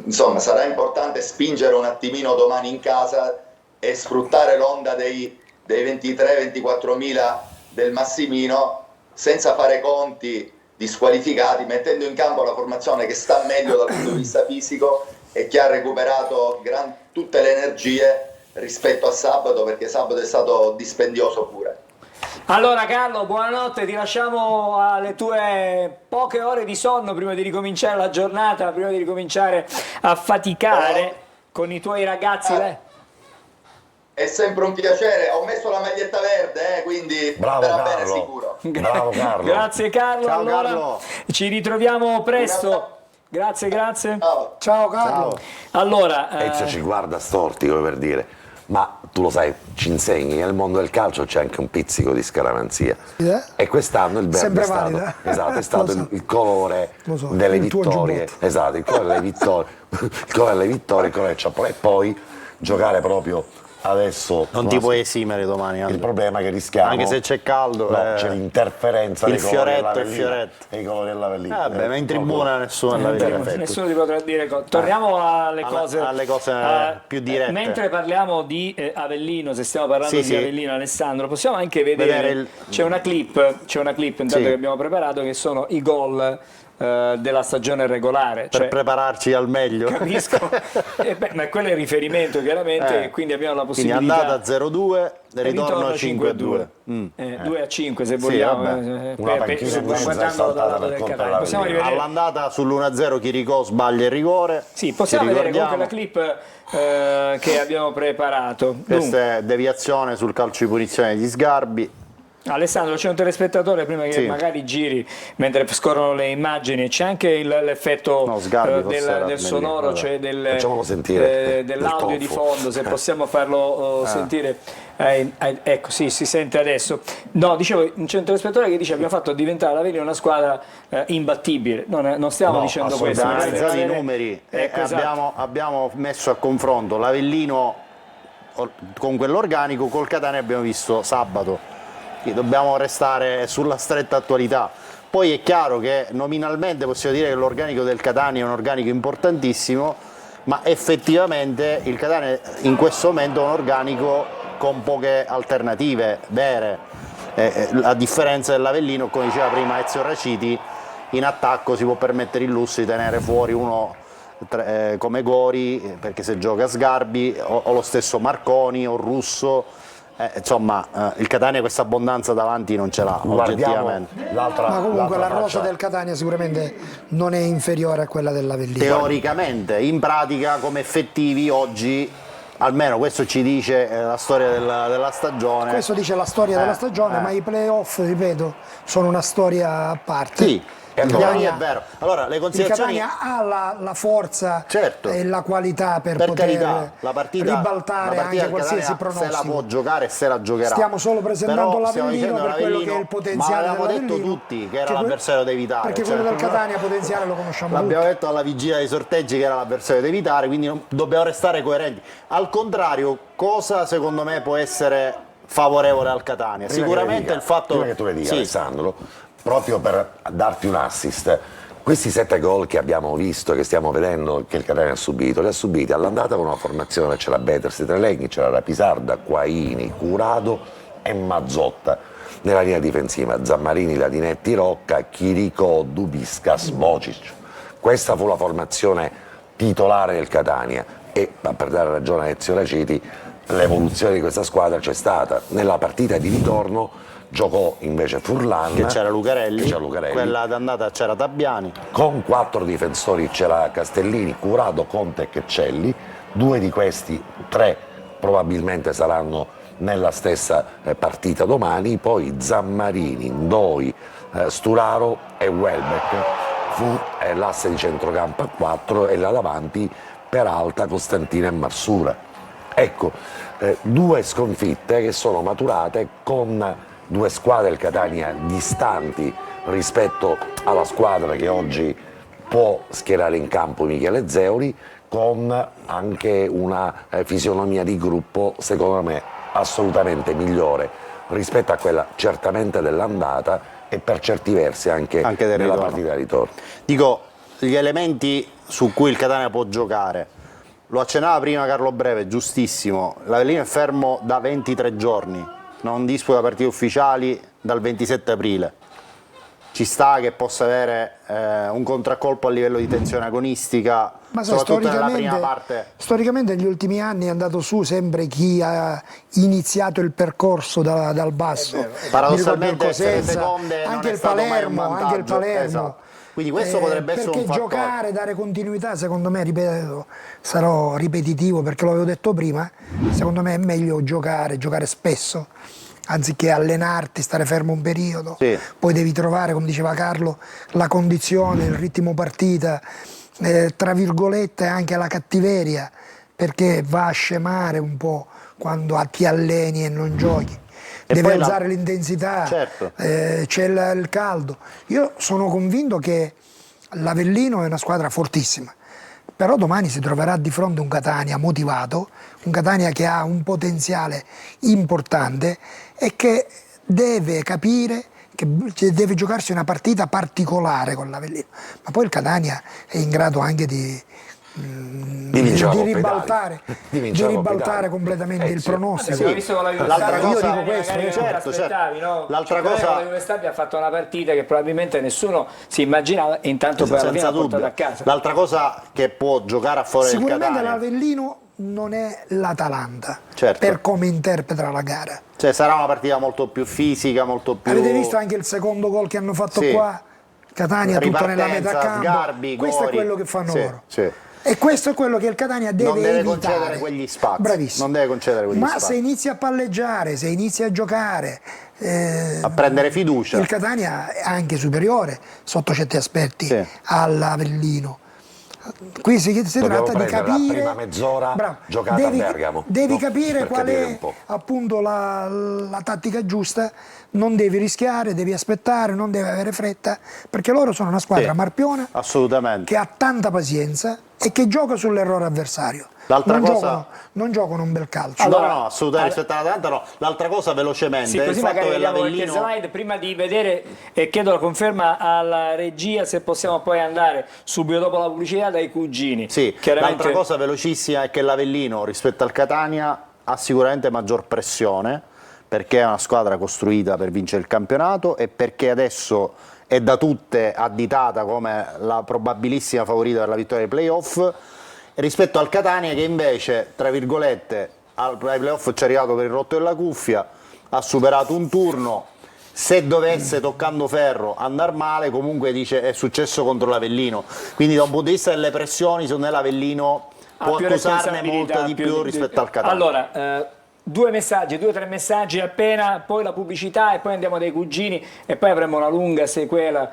E: insomma sarà importante spingere un attimino domani in casa e sfruttare l'onda dei 23-24 mila del Massimino senza fare conti di squalificati, mettendo in campo la formazione che sta meglio dal punto di vista fisico e che ha recuperato tutte le energie rispetto a sabato, perché sabato è stato dispendioso pure.
A: Allora Carlo, buonanotte, ti lasciamo alle tue poche ore di sonno prima di ricominciare la giornata, prima di ricominciare a faticare con i tuoi ragazzi.
E: È sempre un piacere, ho messo la maglietta verde, quindi
B: Bravo
E: andrà bene
B: Carlo.
E: sicuro.
B: Bravo Carlo.
A: Grazie Carlo,
C: Ciao,
A: allora
C: Carlo.
A: ci ritroviamo presto. Grazie.
E: Ciao.
F: Ciao Carlo.
A: Allora,
B: Ezio ci guarda storti come per dire, ma tu lo sai, ci insegni, nel mondo del calcio c'è anche un pizzico di scaramanzia. E quest'anno il verde
F: Sempre
B: è stato,
F: valida.
B: esatto, è stato
F: Lo so.
B: il colore
F: Lo so,
B: delle
F: il tuo
B: vittorie.
F: giubbotto.
B: Esatto, il colore delle vittorie, il colore delle vittorie, il colore del ciappone. E poi giocare proprio adesso.
C: Non ti puoi esimere domani.
B: Il
C: Andrea.
B: problema è che rischiamo.
C: Anche se c'è caldo.
B: No, c'è l'interferenza
C: il
B: dei colori
C: fioretto,
B: dell'Avellino,
C: il fioretto.
B: e i colori dell'Avellino.
C: Vabbè, ma in tribuna nessuno
A: nessuno ti potrà dire cosa. Torniamo alle cose,
C: più dirette.
A: Mentre parliamo di Avellino, se stiamo parlando
C: Sì,
A: di
C: sì.
A: Avellino, Alessandro, possiamo anche vedere, c'è una clip intanto
C: Sì.
A: che abbiamo preparato, che sono i gol della stagione regolare.
C: Per
A: Cioè,
C: prepararci al meglio.
A: capisco, ma quello è il riferimento chiaramente, e quindi abbiamo la
C: Quindi
A: possibilità.
C: andata 0-2, ritorno 5-2.
A: 2-5 se vogliamo,
C: vabbè.
B: Una panchina e mezza
A: guardando
B: saltata
A: dal lato
B: per
A: del
B: colpa
A: Catania. Possiamo
B: dell'Avellino.
A: rivedere.
C: All'andata sull'1-0 Chiricò sbaglia il rigore.
A: Sì, possiamo
C: ci
A: vedere comunque
C: ricordiamo.
A: la clip che abbiamo preparato.
C: Questa è deviazione sul calcio di punizione di Sgarbi.
A: Alessandro, c'è un telespettatore prima che
C: Sì.
A: magari giri mentre scorrono le immagini, c'è anche l'effetto
C: No, Sgarbi forse era
A: del
C: meglio.
A: sonoro,
C: Vabbè.
A: cioè
B: Facciamolo sentire,
A: dell'audio
B: del
A: di
B: tonfo.
A: fondo, se possiamo farlo sentire. Ecco, sì, si sente adesso. No, dicevo, c'è un telespettatore che dice abbiamo fatto diventare l'Avellino una squadra imbattibile. Non stiamo
B: No,
A: dicendo questo.
C: Abbiamo
A: magari
C: analizzato i
A: avere-
C: numeri e
A: Ecco, esatto.
C: abbiamo messo a confronto l'Avellino con quell'organico col Catania abbiamo visto sabato. Quindi dobbiamo restare sulla stretta attualità. Poi è chiaro che nominalmente possiamo dire che l'organico del Catania è un organico importantissimo, ma effettivamente il Catania in questo momento è un organico con poche alternative vere, a differenza dell'Avellino, come diceva prima Ezio Raciti, in attacco si può permettere il lusso di tenere fuori uno come Gori, perché se gioca Sgarbi o lo stesso Marconi o Russo. Insomma, il Catania questa abbondanza davanti non ce l'ha,
B: Guardiamo
C: oggettivamente.
B: l'altra
F: Ma comunque la
B: l'altra
F: rosa
B: faccia.
F: del Catania sicuramente non è inferiore a quella dell'Avellino.
C: Teoricamente, in pratica come effettivi oggi, almeno questo ci dice la storia della stagione.
F: Questo dice la storia della stagione, ma i playoff, ripeto, sono una storia a parte.
C: Sì,
B: E
C: in
B: allora-
C: teoria è vero. Allora, le
F: Il
C: considerazioni...
F: Catania ha la forza
C: Certo.
F: e la qualità per
C: Per
F: poter
C: carità, la partita
F: ribaltare
C: il
F: anche
C: Catania
F: qualsiasi
C: se la
F: pronostico.
C: può giocare e se la giocherà.
F: Stiamo solo presentando
C: Però stiamo
F: l'Avellino
C: dicendo
F: per quello che è il
C: l'Avellino,
F: potenziale
C: ma l'avevamo detto
F: dell'Avellino,
C: tutti che era
F: che
C: l'avversario da evitare.
F: Perché
C: cioè,
F: quello del Catania potenziale lo conosciamo
C: l'abbiamo
F: tutti.
C: detto alla vigilia dei sorteggi che era l'avversario da evitare, quindi dobbiamo restare coerenti. Al contrario, cosa secondo me può essere favorevole al Catania?
B: Prima
C: Sicuramente
B: che le dica-
C: il fatto...
B: prima che tu le dica,
C: Sì.
B: Alessandro, proprio per darti un assist, questi 7 gol che abbiamo visto, che stiamo vedendo che il Catania ha subito, li ha subiti all'andata con una formazione, c'era Betters, Treleghi, c'era Rapisarda, Quaini, Curado e Mazzotta. Nella linea difensiva Zammarini, Ladinetti, Rocca, Chirico, Dubiscas, Bocic. Questa fu la formazione titolare del Catania e, per dare ragione a Ezio Raciti, l'evoluzione di questa squadra c'è stata. Nella partita di ritorno giocò invece Furlan,
C: Che c'era Lucarelli,
B: che c'era Lucarelli.
C: quella d'andata c'era Tabbiani.
B: Con 4 difensori c'era Castellini, Curado, Conte e Ceccelli. 2 di questi, 3 probabilmente saranno nella stessa partita domani, poi Zammarini, Ndoi, Sturaro e Welbeck. Fu l'asse di centrocampo a 4 e là davanti Peralta, Costantina e Marsura. Ecco, 2 sconfitte che sono maturate con 2 squadre del Catania distanti rispetto alla squadra che oggi può schierare in campo Michele Zeoli, con anche una fisionomia di gruppo secondo me assolutamente migliore rispetto a quella certamente dell'andata e per certi versi anche
C: Anche del
B: della
C: ritorno.
B: partita di ritorno.
C: Dico, gli elementi su cui il Catania può giocare, lo accennava prima Carlo Breve, giustissimo, l'Avellino è fermo da 23 giorni, non disputa partite ufficiali dal 27 aprile. Ci sta che possa avere un contraccolpo a livello di tensione agonistica,
F: Ma sai,
C: soprattutto nella prima
F: storicamente negli ultimi anni è andato su sempre chi ha iniziato il percorso dal basso.
C: Paradossalmente
F: Mi ricordo il
C: essere
F: Cosenza,
C: seconde non
F: anche
C: è
F: il
C: stato mai un
F: Palermo, anche il
C: vantaggio.
F: Palermo.
C: Esatto. Quindi questo potrebbe essere un
F: perché
C: fattore.
F: giocare, dare continuità, secondo me, ripeto, sarò ripetitivo perché l'avevo detto prima, secondo me è meglio giocare spesso, anziché allenarti, stare fermo un periodo,
C: Sì.
F: poi devi trovare, come diceva Carlo, la condizione, il ritmo partita, tra virgolette anche la cattiveria, perché va a scemare un po' quando ti alleni e non giochi.
C: E
F: Devi
C: poi
F: alzare l'intensità,
C: Certo.
F: c'è il caldo. Io sono convinto che l'Avellino è una squadra fortissima, però domani si troverà di fronte un Catania motivato, un Catania che ha un potenziale importante e che deve capire che deve giocarsi una partita particolare con l'Avellino, ma poi il Catania è in grado anche di
B: vincere la Coppa
F: ribaltare,
B: Italia. Di vincere la Coppa
F: ribaltare
B: Italia.
F: completamente il
B: Sì.
F: pronostico.
A: Abbiamo visto con la Juve
C: L'altra
A: Stabia,
C: cosa-
A: magari
C: io dico questo,
A: non te
C: certo,
A: l'aspettavi,
C: certo.
A: no?
C: L'altra
A: Cioè,
C: cosa-
A: con la Juve Stabia ha fatto una partita che probabilmente nessuno si immaginava e intanto poi alla fine
C: Senza
A: l'ha portata
C: dubbio.
A: a casa.
C: L'altra cosa che può giocare a favore del
F: Sicuramente
C: Catania,
F: l'Avellino non è l'Atalanta
C: Certo.
F: per come interpreta la gara.
C: cioè sarà una partita molto più fisica, molto più...
F: Avete visto anche il secondo gol che hanno fatto
C: Sì.
F: qua? Catania tutta nella
C: ripartenza,
F: metà campo.
C: Sgarbi,
F: Questo
C: Gori.
F: è quello che fanno
C: Sì,
F: loro.
C: sì.
F: E questo è quello che il Catania deve
C: non deve
F: evitare.
C: concedere quegli spazi.
F: Bravissimo.
C: Non deve concedere quegli
F: Ma
C: spazi.
F: se inizia a palleggiare, se inizia a giocare,
C: A prendere fiducia.
F: il Catania è anche superiore sotto certi aspetti
C: Sì.
F: all'Avellino. Qui si
B: Dobbiamo
F: tratta di
B: prendere la
F: capire.
B: prima mezz'ora
F: Bravo.
B: giocata
F: devi,
B: a Bergamo,
F: devi
B: no?
F: capire
B: Per
F: qual
B: capire
F: è
B: un po'.
F: appunto la tattica giusta. Non devi rischiare, devi aspettare, non devi avere fretta, perché loro sono una squadra
C: Sì,
F: marpiona
C: assolutamente.
F: che ha tanta pazienza e che gioca sull'errore avversario.
C: L'altra
F: non,
C: cosa-
F: non giocano un bel calcio.
C: No, assolutamente, rispetto all'Atalanta no. L'altra cosa velocemente,
A: Sì,
C: il
A: così
C: fatto
A: magari
C: che
A: vediamo qualche
C: l'Avellino...
A: slide prima di vedere, e chiedo la conferma alla regia se possiamo poi andare subito dopo la pubblicità dai cugini.
C: Sì,
A: Chiaramente-
C: l'altra cosa velocissima è che l'Avellino rispetto al Catania ha sicuramente maggior pressione, perché è una squadra costruita per vincere il campionato e perché adesso è da tutte additata come la probabilissima favorita per la vittoria ai playoff, rispetto al Catania che invece, tra virgolette, ai playoff ci è arrivato per il rotto della cuffia, ha superato un turno, se dovesse, toccando ferro, andare male, comunque dice è successo contro l'Avellino, quindi da un punto di vista delle pressioni, secondo me l'Avellino
A: ha
C: può
A: più
C: accusarne
A: responsabilità,
C: molto di più rispetto al Catania.
A: Allora, due o tre messaggi appena, poi la pubblicità e poi andiamo dai cugini e poi avremo una lunga sequela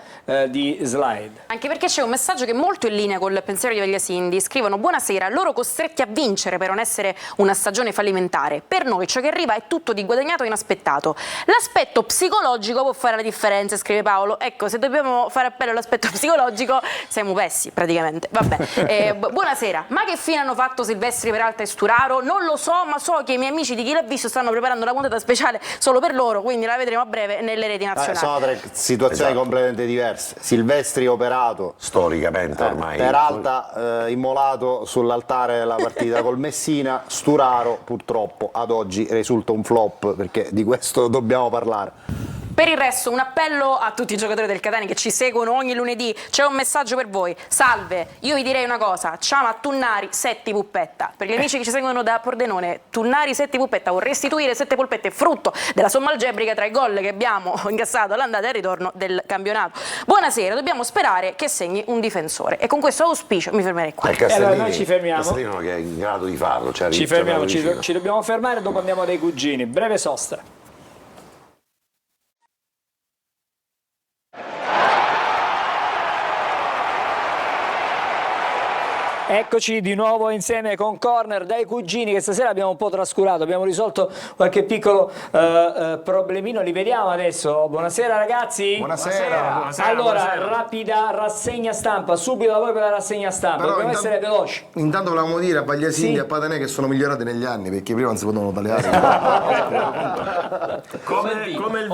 A: di slide.
D: Anche perché c'è un messaggio che è molto in linea col pensiero di Vegliasindi. Scrivono: buonasera, loro costretti a vincere per non essere una stagione fallimentare. Per noi ciò che arriva è tutto di guadagnato e inaspettato. L'aspetto psicologico può fare la differenza, scrive Paolo. Ecco, se dobbiamo fare appello all'aspetto psicologico siamo pessi praticamente. Vabbè. Buonasera, ma che fine hanno fatto Silvestri, Peralta e Sturaro? Non lo so, ma so che i miei amici di Chi l'ha visto stanno preparando una puntata speciale solo per loro, quindi la vedremo a breve nelle reti nazionali.
C: Sono tre situazioni completamente diverse. Silvestri operato,
B: Storicamente ormai.
C: Peralta immolato sull'altare della partita col Messina, Sturaro purtroppo ad oggi risulta un flop, perché di questo dobbiamo parlare.
D: Per il resto un appello a tutti i giocatori del Catania che ci seguono ogni lunedì. C'è un messaggio per voi: salve, io vi direi una cosa, ciao a Tunnari, Setti Puppetta. Per gli amici che ci seguono da Pordenone, Tunnari, Setti Puppetta vuol restituire 7 polpette, frutto della somma algebrica tra i gol che abbiamo incassato all'andata e al ritorno del campionato. Buonasera, dobbiamo sperare che segni un difensore, e con questo auspicio mi fermerei qua.
A: Allora noi ci fermiamo.
B: Castellino che è in grado di farlo. Cioè,
A: Ci fermiamo, ci dobbiamo fermare, dopo andiamo dai cugini. Breve sosta. Eccoci di nuovo insieme con Corner dai cugini, che stasera abbiamo un po' trascurato, abbiamo risolto qualche piccolo problemino, li vediamo adesso. Buonasera ragazzi.
H: Buonasera.
A: Allora, rapida rassegna stampa, subito da voi per la rassegna stampa.
H: Però
A: Dobbiamo essere veloci.
H: Intanto volevamo dire a Bagliasini
A: Sì.
H: e a Patanè che sono migliorati negli anni, perché prima non si potevano tagliare.
I: Come il vino.
H: Come il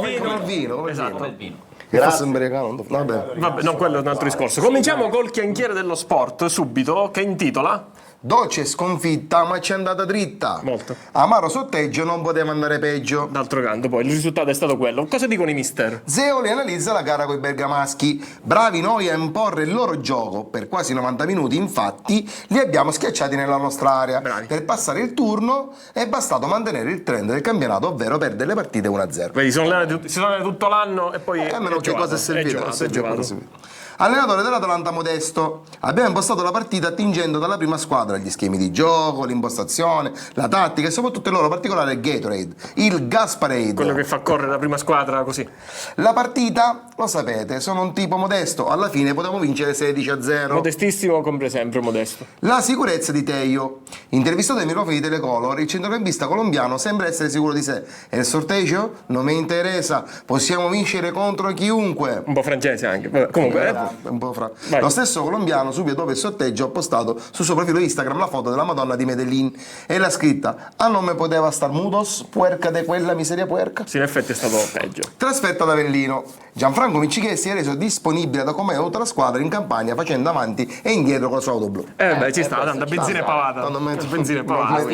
H: vino, come il
I: Esatto,
H: vino.
I: come il vino.
H: Che fosse imbriacato, non vabbè.
I: Vabbè, no, quello è un altro discorso. Cominciamo col chiacchiere dello sport, subito, che intitola...
H: Dolce sconfitta, ma ci è andata dritta.
I: Molto.
H: Amaro sotteggio, non poteva andare peggio.
I: D'altro canto, poi, il risultato è stato quello. Cosa dicono i mister?
H: Zeoli analizza la gara con i bergamaschi. Bravi noi a imporre il loro gioco. Per quasi 90 minuti, infatti, li abbiamo schiacciati nella nostra area.
I: Bravi.
H: Per passare il turno è bastato mantenere il trend del campionato, ovvero perdere le partite 1-0.
I: Vedi, si sono allenati tutto l'anno e poi...
H: A meno
I: è
H: che
I: giocato,
H: cosa è servito?
I: è giocato.
H: Allenatore dell'Atalanta Modesto. Abbiamo impostato la partita attingendo dalla prima squadra gli schemi di gioco, l'impostazione, la tattica e soprattutto il loro particolare Gatorade, il Gasparade.
I: Quello che fa correre la prima squadra così.
H: La partita, lo sapete, sono un tipo modesto, alla fine potevamo vincere 16-0.
I: Modestissimo, compre sempre modesto.
H: La sicurezza di Teio. Intervistato ai microfoni di Telecolor, il centrocampista colombiano sembra essere sicuro di sé. E il sorteggio? Non mi interessa, possiamo vincere contro chiunque.
I: Un po' francese anche. Vabbè, comunque,
H: Un po' fra.
I: Vai.
H: Lo stesso colombiano, subito dopo il sorteggio, ha postato sul suo profilo Instagram la foto della Madonna di Medellin e l'ha scritta: a nome poteva star mudos, puerca de quella miseria puerca.
I: sì, in effetti è stato peggio.
H: Trasferta ad Avellino. Gianfranco Miccichè si è reso disponibile da come è tutta la squadra in campagna, facendo avanti e indietro con la sua auto blu.
I: Beh, ci sta, tanta benzina e pavata. Benzina e pavata.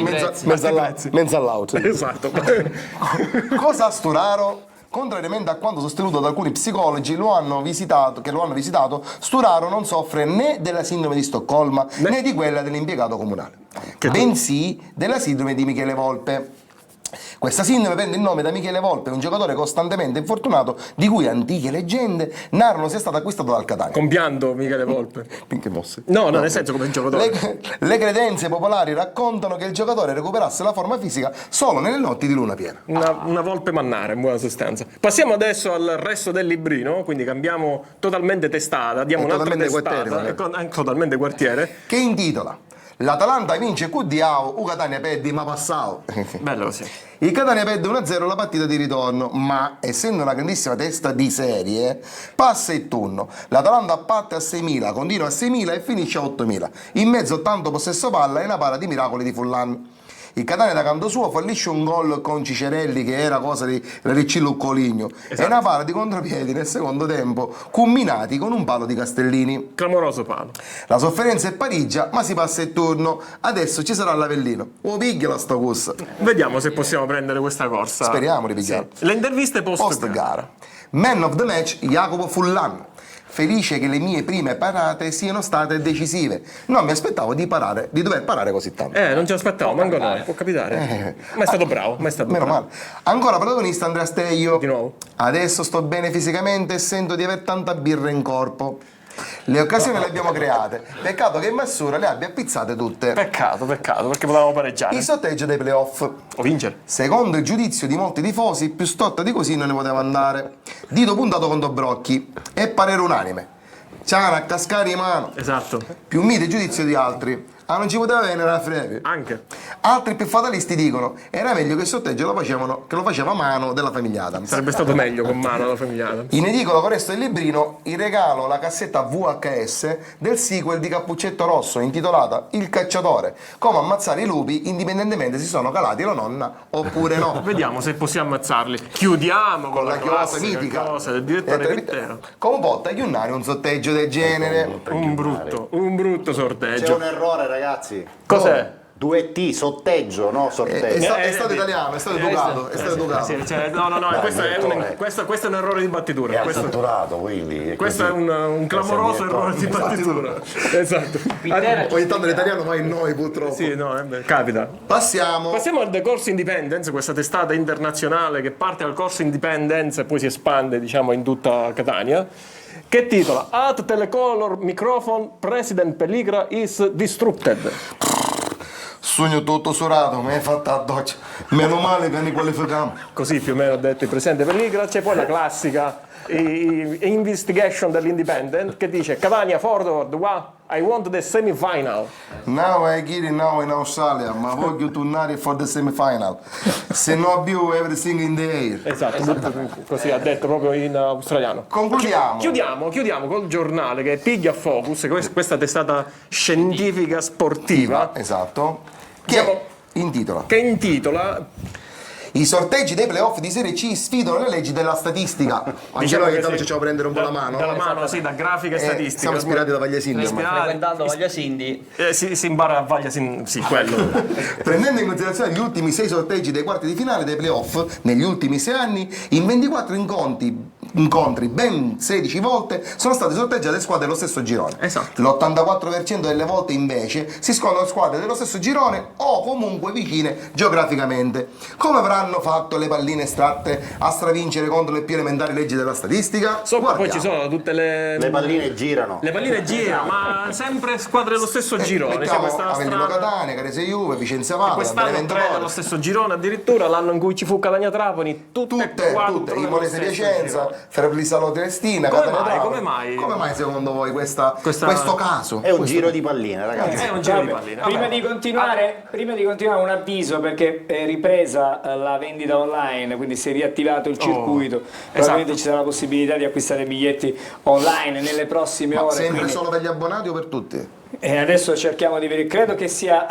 H: Mezzo all'auto.
I: Esatto.
H: Cosa ha Sturaro? Contrariamente a quanto sostenuto da alcuni psicologi che lo hanno visitato, Sturaro non soffre né della sindrome di Stoccolma né di quella dell'impiegato comunale, bensì della sindrome di Michele Volpe. Questa sindrome prende il nome da Michele Volpe, un giocatore costantemente infortunato di cui antiche leggende narrano sia stato acquistato dal Catania.
I: Compianto Michele Volpe.
H: Finché mosse.
I: No, nel senso come giocatore.
H: Le credenze popolari raccontano che il giocatore recuperasse la forma fisica solo nelle notti di luna piena.
I: Una volpe mannare, in buona sostanza. Passiamo adesso al resto del librino, quindi cambiamo totalmente testata, diamo un'altra
H: totalmente
I: testata,
H: quartiere,
I: totalmente quartiere.
H: Che intitola L'Atalanta vince QDA, u Catania perde ma passao.
I: Bello così.
H: Il Catania perde 1-0 la partita di ritorno, ma essendo una grandissima testa di serie, passa il turno. L'Atalanta parte a 6.000, continua a 6.000 e finisce a 8.000. In mezzo tanto possesso palla e una para di miracoli di Fullan. Il Catania da canto suo fallisce un gol con Cicerelli che era cosa di Ricci Coligno e una para di contropiedi nel secondo tempo culminati con un palo di Castellini.
I: Clamoroso palo.
H: La sofferenza è parigia ma si passa il turno, adesso ci sarà l'Avellino. O pigliala sto corsa.
I: Vediamo se possiamo prendere questa corsa.
H: Speriamo di pigliarla.
I: Sì. Le interviste
H: Post gara. Man of the match Jacopo Fullan. Felice che le mie prime parate siano state decisive. Non mi aspettavo di dover parare così tanto.
I: Non ce l'aspettavo, manco noi, può capitare. Ma è stato bravo,
H: Meno male. Ancora protagonista Andrea Steglio.
I: Di nuovo.
H: Adesso sto bene fisicamente e sento di aver tanta birra in corpo. Le occasioni le abbiamo create. Peccato che Massura le abbia pizzate tutte.
I: Peccato, perché potevamo pareggiare.
H: Il sorteggio dei playoff.
I: O vincere.
H: Secondo il giudizio di molti tifosi, più storta di così non ne poteva andare. Dito puntato contro Brocchi e parere unanime. Ciao a cascare in mano.
I: Esatto.
H: Più mite giudizio di altri. Ah, non ci poteva venire la freve.
I: Anche.
H: Altri più fatalisti dicono era meglio che il sorteggio lo faceva a mano della famiglia Adams.
I: Sarebbe stato meglio con mano la famiglia Adams.
H: In edicola con resto del librino il regalo la cassetta VHS del sequel di Cappuccetto Rosso intitolata Il cacciatore, come ammazzare i lupi indipendentemente se sono calati la nonna oppure no.
I: Vediamo se possiamo ammazzarli. Chiudiamo con la
H: chiosa
I: classica
H: mitica
I: cosa del direttore Pittero.
H: Come potta Iunnari un sorteggio del genere.
I: Un brutto sorteggio.
C: C'è un errore, ragazzi.
I: Cos'è?
C: 2T, sorteggio, no sorteggio.
H: È stato italiano, è stato educato.
I: Questo è un errore di battitura.
B: È catturato, quindi.
I: Questo è un clamoroso errore di battitura. Esatto.
H: Ogni tanto l'italiano va in noi purtroppo.
I: Sì, no, capita.
H: Passiamo
I: al The Corso Independence, questa testata internazionale che parte dal Corso Independence e poi si espande, diciamo, in tutta Catania, che titola At Telecolor Microphone President Pelligra is Disrupted.
H: Sogno tutto surato, mi hai fatto la doccia. Meno male che ne qualifichiamo.
I: Così più o meno ha detto il presidente Pelligra. C'è poi la classica investigation dell'Independent che dice Catania forward, wow, I want the semifinal.
H: Now I get it now in Australia, ma voglio tornare for the semifinal. Se no più everything in the air.
I: Esatto, così ha detto proprio in australiano.
H: Concludiamo.
I: Chiudiamo col giornale che piglia Focus, questa testata scientifica sportiva.
H: Esatto. Che intitola I sorteggi dei playoff di Serie C sfidano le leggi della statistica. Anche noi intanto ci facciamo prendere un po' la mano.
I: Dalla mano, sì, da grafica e statistica.
H: Siamo ispirati da Vagliasindi.
J: Frequentando Vagliasindi.
I: Si impara a Vagliasindi, sì, quello.
H: Prendendo in considerazione gli ultimi 6 sorteggi dei quarti di finale dei playoff, negli ultimi 6 anni, in 24 incontri, ben 16 volte, sono state sorteggiate squadre dello stesso girone.
I: Esatto.
H: L'84% delle volte invece si scontrano squadre dello stesso girone o comunque vicine geograficamente. Come avranno fatto le palline estratte a stravincere contro le più elementari leggi della statistica?
I: Poi ci sono tutte
C: le palline girano.
I: Le palline girano, ma sempre squadre dello stesso girone.
H: Mettiamo Avellino Catania, Carese Juve, Vicenza Valle,
I: quest'anno 3 dello stesso girone addirittura, l'anno in cui ci fu Catania Trapani, tutte
H: Imolese Piacenza, Ferrapli Salò Triestina, Catania Trapani. Come mai secondo voi questo caso?
C: È un giro di palline, ragazzi.
I: È un giro di palline.
A: Prima di continuare un avviso, perché è ripresa la vendita online, quindi si è riattivato il circuito. Probabilmente ci sarà la possibilità di acquistare biglietti online nelle prossime ore.
H: Sempre
A: quindi
H: solo per gli abbonati o per tutti?
A: E adesso cerchiamo di vedere, credo che sia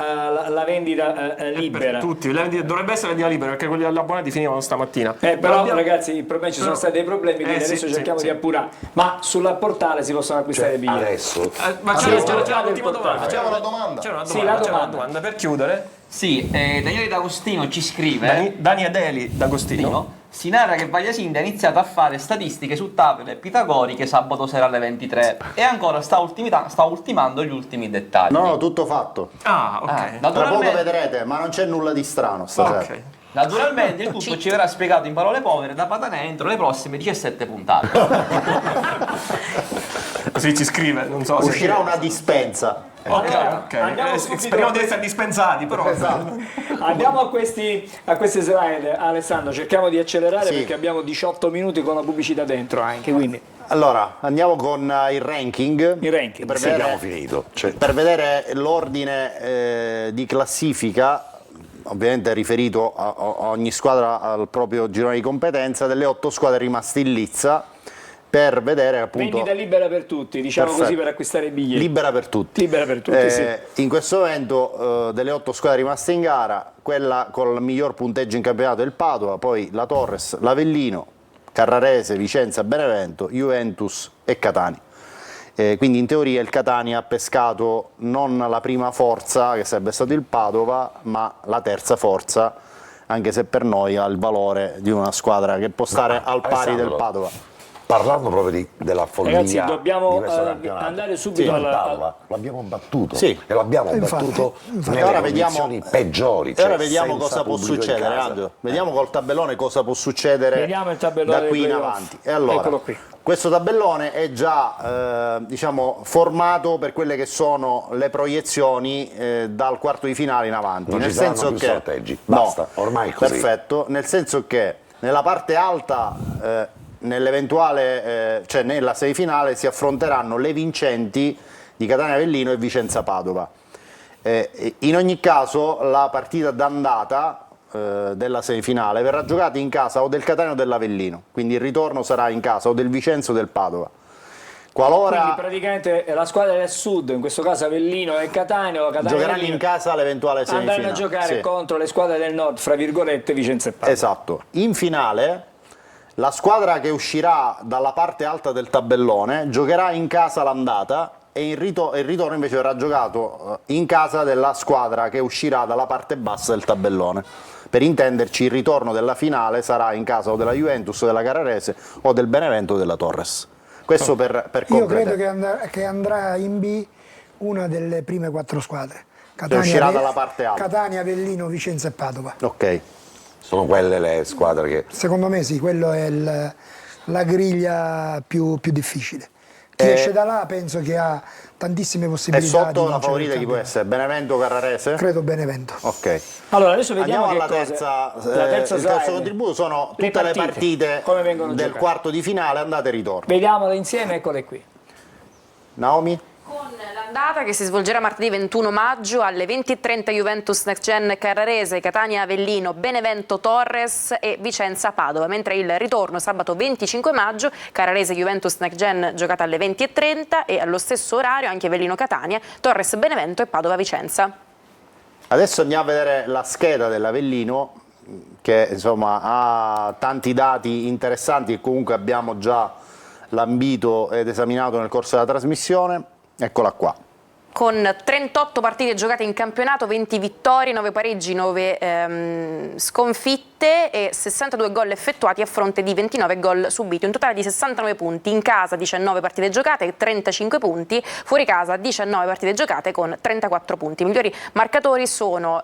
A: la vendita libera.
I: Per tutti, dovrebbe essere vendita libera perché quelli abbonati finivano stamattina.
A: Però ragazzi, il problema, ci sono stati dei problemi, quindi adesso cerchiamo di appurare. Ma sulla portale si possono acquistare biglietti.
B: Adesso.
I: Ma c'è l'ultima domanda.
H: Facciamo la domanda.
I: C'è una domanda per chiudere.
J: Sì, Daniele D'Agostino ci scrive.
I: Daniele D'Agostino.
J: Si narra che Vagliasindi ha iniziato a fare statistiche su tavole pitagoriche sabato sera alle 23 e ancora sta ultimando gli ultimi dettagli.
C: No, tutto fatto.
I: Ah, ok.
C: Tra poco vedrete, ma non c'è nulla di strano stasera.
I: Ok.
J: Naturalmente il tutto ci verrà spiegato in parole povere da Patanè entro le prossime 17 puntate.
I: Così ci scrive, non so se...
C: Uscirà una dispensa.
I: Ok. Speriamo di essere dispensati, però.
C: Esatto.
A: Andiamo a queste slide, Alessandro, cerchiamo di accelerare
C: Sì.
A: perché abbiamo 18 minuti con la pubblicità dentro anche, quindi
C: Allora, andiamo con il ranking.
A: il ranking.
C: Per
B: Sì, abbiamo
C: vedere,
B: finito. Cioè,
C: per vedere l'ordine di classifica, ovviamente riferito a ogni squadra al proprio girone di competenza, delle 8 squadre rimaste in lizza, per vedere appunto...
A: Vendita libera per tutti, diciamo
C: Perfetto.
A: così, per acquistare i biglietti.
C: Libera per tutti.
A: Libera per tutti, sì.
C: In questo momento delle 8 squadre rimaste in gara, quella con il miglior punteggio in campionato è il Padova, poi la Torres, l'Avellino, Carrarese, Vicenza, Benevento, Juventus e Catania. Quindi in teoria il Catania ha pescato non la prima forza, che sarebbe stato il Padova, ma la terza forza, anche se per noi ha il valore di una squadra che può stare al pari
B: Alessandro,
C: del Padova.
B: parlando proprio della follia
A: Ragazzi, dobbiamo,
B: di questo campionato,
A: andare subito
B: noi il
A: alla-
B: Padova l'abbiamo battuto
C: Sì.
B: e l'abbiamo
F: Infatti,
B: battuto
F: infatti.
B: nelle
C: Ora vediamo-
B: condizioni peggiori.
C: E
B: cioè
C: ora vediamo
B: senza
C: cosa può
B: pubblico in
C: succedere,
B: casa.
C: Angelo. Vediamo col tabellone cosa può succedere
A: Vediamo il tabellone
C: da qui
A: dei
C: in
A: playoff.
C: avanti. E allora,
A: Eccolo qui.
C: questo tabellone è già diciamo, formato per quelle che sono le proiezioni dal quarto di finale in avanti.
B: Non
C: nel
B: ci saranno
C: senso
B: più
C: che
B: sorteggi. Basta, ormai è così.
C: Perfetto, nel senso che nella parte alta nell'eventuale cioè nella semifinale si affronteranno le vincenti di Catania Avellino e Vicenza Padova. In ogni caso la partita d'andata della semifinale verrà giocata in casa o del Catania o dell'Avellino, quindi il ritorno sarà in casa o del Vicenza o del Padova.
A: Quindi
C: Qualora
A: praticamente la squadra del sud, in questo caso Avellino e Catania, o Catania
C: giocheranno
A: Avellino,
C: in casa l'eventuale semifinale.
A: andranno a giocare
C: Sì.
A: contro le squadre del nord, fra virgolette, Vicenza e Padova.
C: Esatto. In finale la squadra che uscirà dalla parte alta del tabellone giocherà in casa l'andata e il ritorno invece verrà giocato in casa della squadra che uscirà dalla parte bassa del tabellone. Per intenderci, il ritorno della finale sarà in casa o della Juventus, o della Carrarese o del Benevento o della Torres. Questo per
F: Io
C: completare.
F: credo che andrà in B una delle prime 4 squadre.
C: uscirà dalla parte alta.
F: Catania, Avellino, Vicenza e Padova.
C: Ok.
B: Sono quelle le squadre che...
F: Secondo me sì, quello è la griglia più difficile. Chi esce da là penso che ha tantissime
C: E
F: possibilità di
C: sotto la
F: vincere
C: favorita
F: il
C: chi può
F: campionato.
C: essere? Benevento o Carrarese?
F: Credo Benevento.
C: Ok.
A: Allora, adesso vediamo
C: Andiamo alla
A: che
C: terza,
A: cosa. La terza
C: il terzo
A: slide.
C: contributo sono
A: Le
C: tutte le
A: partite,
C: partite
A: come vengono
C: del
A: giocate.
C: quarto di finale, andate e ritorno.
A: Vediamole insieme, eccole qui.
C: Naomi?
D: Con l'andata che si svolgerà martedì 21 maggio alle 20:30 Juventus Next Gen Carrarese, Catania Avellino, Benevento Torres e Vicenza Padova, mentre il ritorno sabato 25 maggio Carrarese Juventus Next Gen giocata alle 20:30 e allo stesso orario anche Avellino Catania, Torres Benevento e Padova Vicenza.
C: Adesso andiamo a vedere la scheda dell'Avellino che insomma ha tanti dati interessanti che comunque abbiamo già lambito ed esaminato nel corso della trasmissione. Eccola qua.
D: Con 38 partite giocate in campionato, 20 vittorie, 9 pareggi, 9 sconfitte e 62 gol effettuati a fronte di 29 gol subiti. Un totale di 69 punti, in casa 19 partite giocate, 35 punti, fuori casa 19 partite giocate con 34 punti. I migliori marcatori sono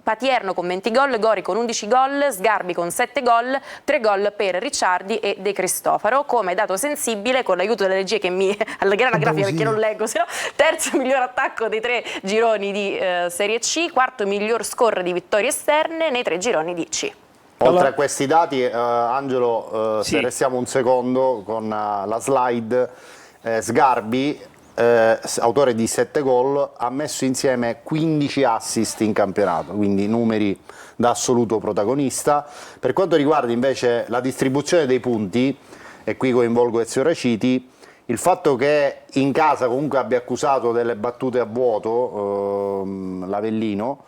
D: Patierno con 20 gol, Gori con 11 gol, Sgarbi con 7 gol, 3 gol per Ricciardi e De Cristofaro. Come dato sensibile, con l'aiuto della regia che mi allegherà la grafica perché non leggo, sennò terzo miglior attacco dei 3 gironi di Serie C, quarto miglior score di vittorie esterne nei 3 gironi di C.
C: Oltre a questi dati, Angelo,
A: Sì.
C: se restiamo un secondo con la slide, Sgarbi, autore di 7 gol, ha messo insieme 15 assist in campionato, quindi numeri da assoluto protagonista. Per quanto riguarda invece la distribuzione dei punti, e qui coinvolgo Ezio Raciti, il fatto che in casa comunque abbia accusato delle battute a vuoto l'Avellino,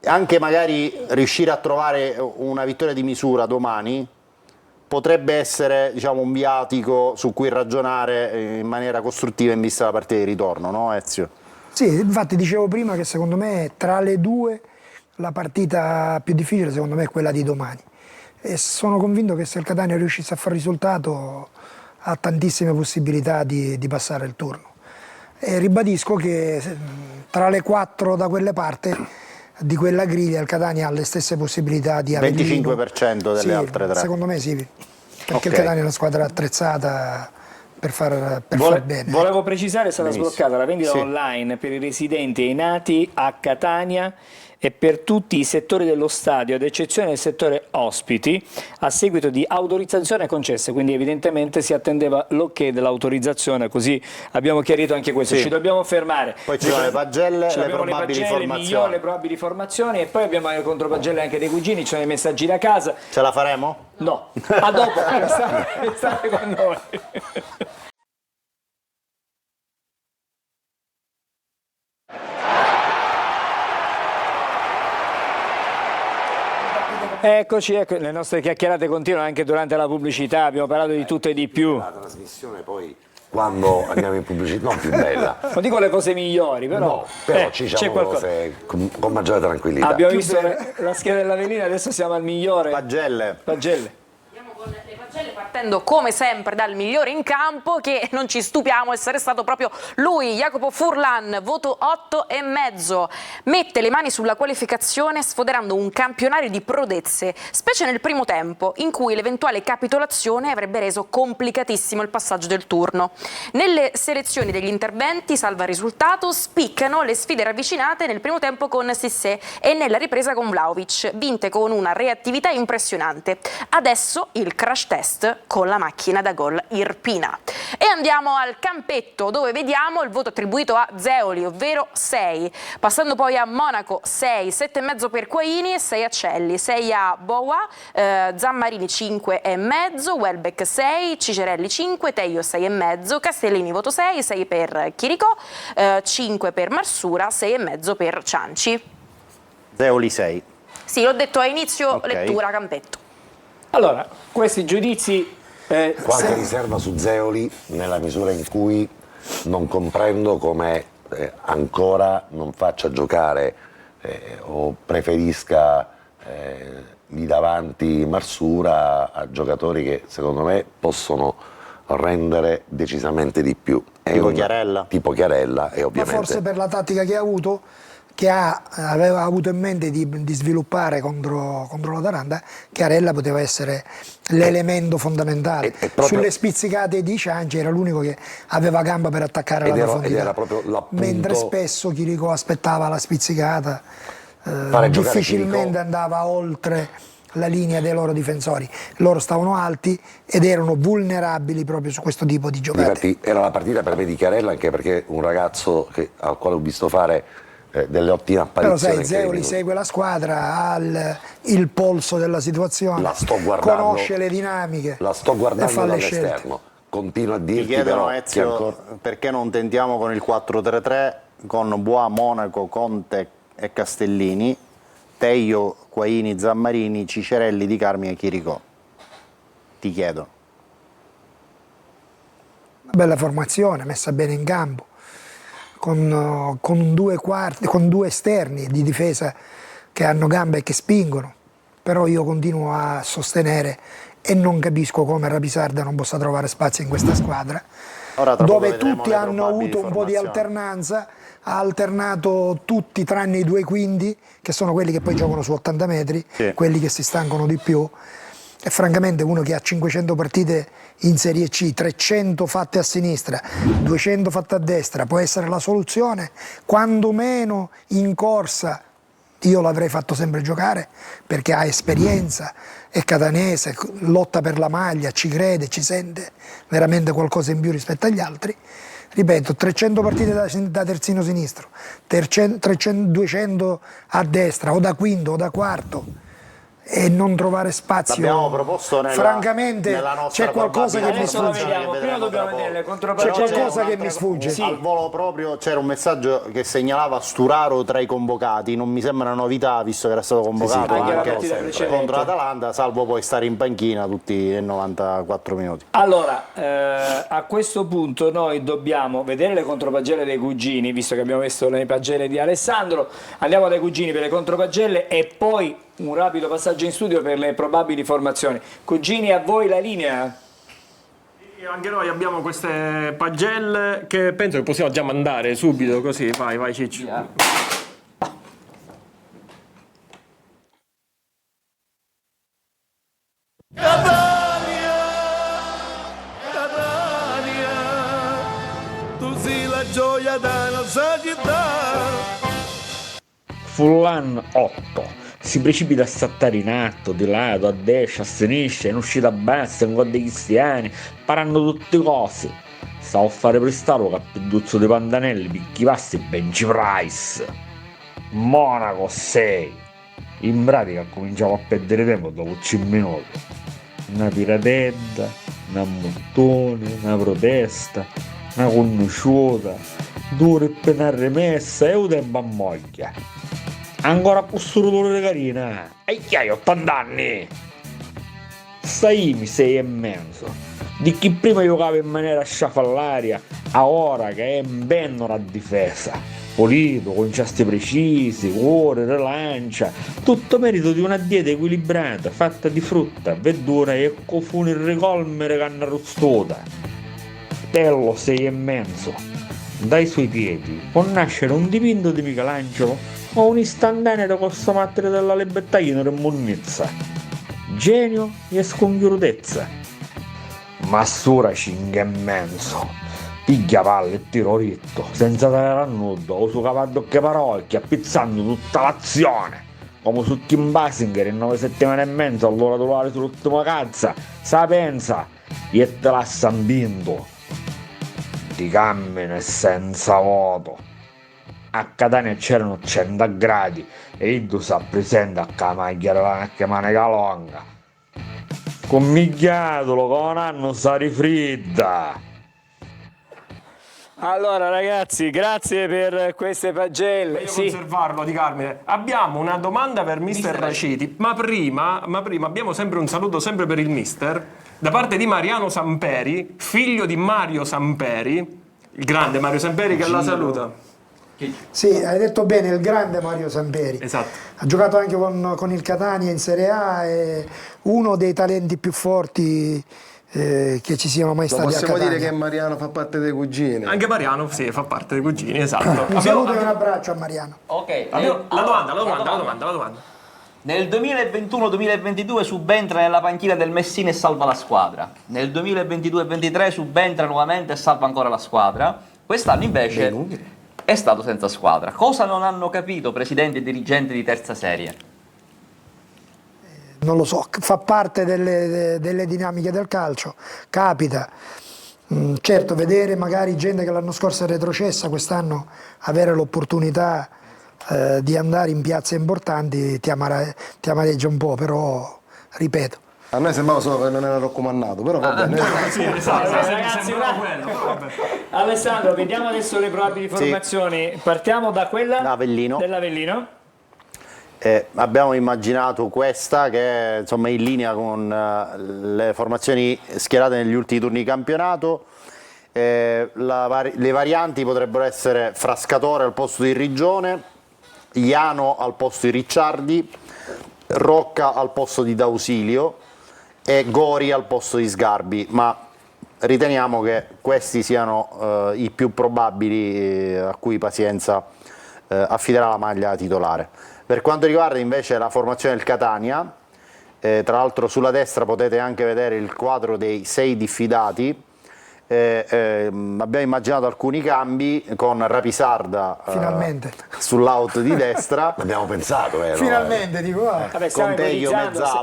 C: anche magari riuscire a trovare una vittoria di misura domani potrebbe essere, diciamo, un viatico su cui ragionare in maniera costruttiva in vista della partita di ritorno, no Ezio?
F: Sì, infatti dicevo prima che secondo me tra le due la partita più difficile secondo me è quella di domani. E sono convinto che se il Catania riuscisse a fare risultato ha tantissime possibilità di passare il turno. E ribadisco che tra le 4 da quelle parti di quella griglia il Catania ha le stesse possibilità di Avellino.
C: 25% delle altre 3.
F: Secondo me sì, perché
C: Ok.
F: il Catania è una squadra attrezzata per far bene.
A: Volevo precisare, è stata
C: Benissimo.
A: sbloccata la vendita
C: Sì.
A: online per i residenti e i nati a Catania e per tutti i settori dello stadio, ad eccezione del settore ospiti, a seguito di autorizzazione concesse, quindi evidentemente si attendeva l'ok dell'autorizzazione, così abbiamo chiarito anche questo.
C: Sì.
A: Ci dobbiamo fermare.
C: Poi ci sono le pagelle,
A: Ci
C: le
A: abbiamo
C: probabili
A: pagelle,
C: formazioni.
A: migliori, le probabili formazioni e poi abbiamo le contropagelle anche dei cugini, ci sono i messaggi da casa.
C: Ce la faremo?
A: No, a dopo, state con noi. Eccoci, ecco, le nostre chiacchierate continuano anche durante la pubblicità, abbiamo parlato di tutto e di più.
B: La trasmissione poi, quando andiamo in pubblicità, non più bella.
A: Non dico le cose migliori, però,
B: No, però ci
A: c'è
B: diciamo
A: qualcosa.
B: cose con maggiore tranquillità.
A: Abbiamo visto la scheda dell'Avellino, adesso siamo al migliore.
C: Pagelle.
A: Pagelle.
D: Andiamo con le pagelle partendo come sempre dal migliore in campo, che non ci stupiamo essere stato proprio lui, Jacopo Furlan, voto 8,5. Mette le mani sulla qualificazione sfoderando un campionario di prodezze, specie nel primo tempo, in cui l'eventuale capitolazione avrebbe reso complicatissimo il passaggio del turno. Nelle selezioni degli interventi, salva il risultato, spiccano le sfide ravvicinate nel primo tempo con Sissé e nella ripresa con Vlahovic, vinte con una reattività impressionante. Adesso il crash test con la macchina da gol Irpina. E andiamo al campetto, dove vediamo il voto attribuito a Zeoli, ovvero 6, passando poi a Monaco 6, 7,5 per Quaini e 6 a Celli, 6 a Boa, Zammarini 5,5, Welbeck 6, Cicerelli 5, Teio 6,5, Castellini voto 6, 6 per Chirico, 5 per Marsura, 6,5 per Cianci.
C: Zeoli 6.
D: Sì, l'ho detto a inizio
C: Ok.
D: lettura campetto.
A: Allora, questi giudizi...
B: Qualche riserva su Zeoli, nella misura in cui non comprendo come ancora non faccia giocare o preferisca lì davanti Marsura a giocatori che secondo me possono rendere decisamente di più.
C: Tipo Chiarella?
B: Tipo Chiarella e
F: Ma
B: ovviamente...
F: forse per la tattica che ha avuto, che aveva avuto in mente di sviluppare contro l'Atalanta, Chiarella poteva essere l'elemento fondamentale.
B: è proprio-
F: Sulle spizzicate di Cianci era l'unico che aveva gamba per attaccare la profondità,
B: era proprio l'appunto-
F: mentre spesso Chirico aspettava la spizzicata,
B: Fare giocare
F: difficilmente
B: Chirico.
F: andava oltre la linea dei loro difensori. Loro stavano alti ed erano vulnerabili proprio su questo tipo di giocate.
B: Infatti era la partita per me di Chiarella, anche perché un ragazzo al quale ho visto fare delle ottime
F: Però
B: apparizioni.
F: sai, Zeoli
B: incredibili.
F: segue la squadra, ha il polso della situazione,
B: La sto guardando-
F: conosce le dinamiche
B: La sto
F: e
B: guardando
F: fa le scelte.
B: dall'esterno, continuo a
C: Ti
B: dirti
C: chiedono
B: però che
C: Ezio
B: ancora...
C: perché non tentiamo con il 4-3-3 con Boa, Monaco, Conte e Castellini, Teio, Quaini, Zammarini, Cicerelli, Di Carmi e Chiricò. Ti chiedo.
F: Una bella formazione, messa bene in campo, con due esterni di difesa che hanno gambe e che spingono. Però io continuo a sostenere e non capisco come Rapisarda non possa trovare spazio in questa squadra,
C: Ora tra poco
F: dove
C: vedremo
F: tutti
C: le
F: hanno
C: probabili
F: avuto un po' di
C: formazioni.
F: alternanza, ha alternato tutti tranne i due quinti, che sono quelli che poi giocano su 80 metri,
C: Sì.
F: quelli che si stancano di più. E francamente uno che ha 500 partite in Serie C, 300 fatte a sinistra, 200 fatte a destra, può essere la soluzione, quando meno in corsa. Io l'avrei fatto sempre giocare perché ha esperienza, è catanese, lotta per la maglia, ci crede, ci sente veramente qualcosa in più rispetto agli altri. Ripeto, 300 partite da terzino sinistro, 200 a destra o da quinto o da quarto e non trovare spazio.
C: L'abbiamo proposto
F: francamente
C: nella nostra
F: c'è qualcosa che mi
A: Adesso lo
F: sfugge.
A: vediamo, prima dobbiamo vedere le
F: C'è
A: contropagelle.
F: qualcosa che mi sfugge.
A: Sì.
C: Al volo proprio c'era un messaggio che segnalava Sturaro tra i convocati, non mi sembra una novità visto che era stato convocato
A: anche la
C: anche
A: partita precedente.
C: contro l'Atalanta, salvo poi stare in panchina tutti e 94 minuti.
A: Allora, a questo punto noi dobbiamo vedere le contropagelle dei cugini, visto che abbiamo visto le pagelle di Alessandro, andiamo dai cugini per le contropagelle e poi un rapido passaggio in studio per le probabili formazioni. Cugini, a voi la linea?
I: Anche noi abbiamo queste pagelle che penso che possiamo già mandare subito, così vai Ciccio.
K: gioia della nostra città.
L: Fullan 8 si precipita a saltare in alto, di lato, a destra, a sinistra, in uscita bassa, in gol dei cristiani, parando tutte cose. Stavo a fare prestare cappelluzzo di Pandanelli, picchi passi e Benji Price. Monaco 6. In pratica cominciamo a perdere tempo dopo 5 minuti. Una piratedda, una montone, una protesta, una conosciuta, 2 ore appena rimessa e un tempo a moglie. Ancora questo rotore carina, e chi hai 80 anni? Saimi 6 e mezzo, di chi prima giocava in maniera sciafallaria, a ora che è in ben a difesa, pulito, con gesti precisi, cuore, rilancia, tutto merito di una dieta equilibrata, fatta di frutta, verdura e cofuni ricolmere canna rostosa. Tello 6 e mezzo, dai suoi piedi può nascere un dipinto di Michelangelo o un'istantanea da costomattere della libertaina e monnezza. Genio e scongiurutezza. Massura 5 e mezzo. Piglia palle e tiro ritto, senza dare a nudo, o su cavallo che parocchia, appizzando tutta l'azione. Come su Kim Basinger in 9 settimane e mezzo, allora trovare sull'ultima cazza, sa pensa, e te l'ha sambinto. Di cammino e senza voto. A Catania c'erano 100 gradi e Iddu si presenta a camaglia che manica longa. Con migliatolo, con un anno sa rifridda.
A: Allora ragazzi, grazie per queste pagelle.
I: Voglio conservarlo di Carmine. Abbiamo una domanda per Mister Raciti, ma prima abbiamo sempre un saluto sempre per il Mister da parte di Mariano Samperi, figlio di Mario Samperi, il grande Mario Samperi che la saluta.
F: Sì, hai detto bene, il grande Mario Samperi.
I: Esatto.
F: Ha giocato anche con il Catania in Serie A, è uno dei talenti più forti che ci siano mai stati a Catania.
H: Possiamo dire che Mariano fa parte dei cugini.
I: Anche Mariano, sì, fa parte dei cugini, esatto.
F: Un saluto e un abbraccio a Mariano.
J: Ok,
I: La domanda.
J: Nel 2021-2022 subentra nella panchina del Messina e salva la squadra. Nel 2022-23 subentra nuovamente e salva ancora la squadra. Quest'anno invece è stato senza squadra. Cosa non hanno capito presidenti e dirigenti di terza serie?
F: Non lo so, fa parte delle dinamiche del calcio, capita. Certo, vedere magari gente che l'anno scorso è retrocessa, quest'anno avere l'opportunità di andare in piazze importanti ti amareggia un po', però ripeto.
H: A noi sembrava solo che non era raccomandato, però va bene.
I: Sì, esatto,
A: Ragazzi, Alessandro, vediamo adesso le probabili formazioni. Sì. Partiamo da quella dell'Avellino.
C: Abbiamo immaginato questa che è insomma in linea con le formazioni schierate negli ultimi turni di campionato. Le varianti potrebbero essere Frascatore al posto di Rigione, Iano al posto di Ricciardi, Rocca al posto di D'Ausilio e Gori al posto di Sgarbi, ma riteniamo che questi siano i più probabili a cui Pazienza affiderà la maglia titolare. Per quanto riguarda invece la formazione del Catania, tra l'altro sulla destra potete anche vedere il quadro dei 6 diffidati. Abbiamo immaginato alcuni cambi con Rapisarda sull'out di destra.
B: L'abbiamo pensato, vero?
F: Finalmente, dico.
A: Vabbè,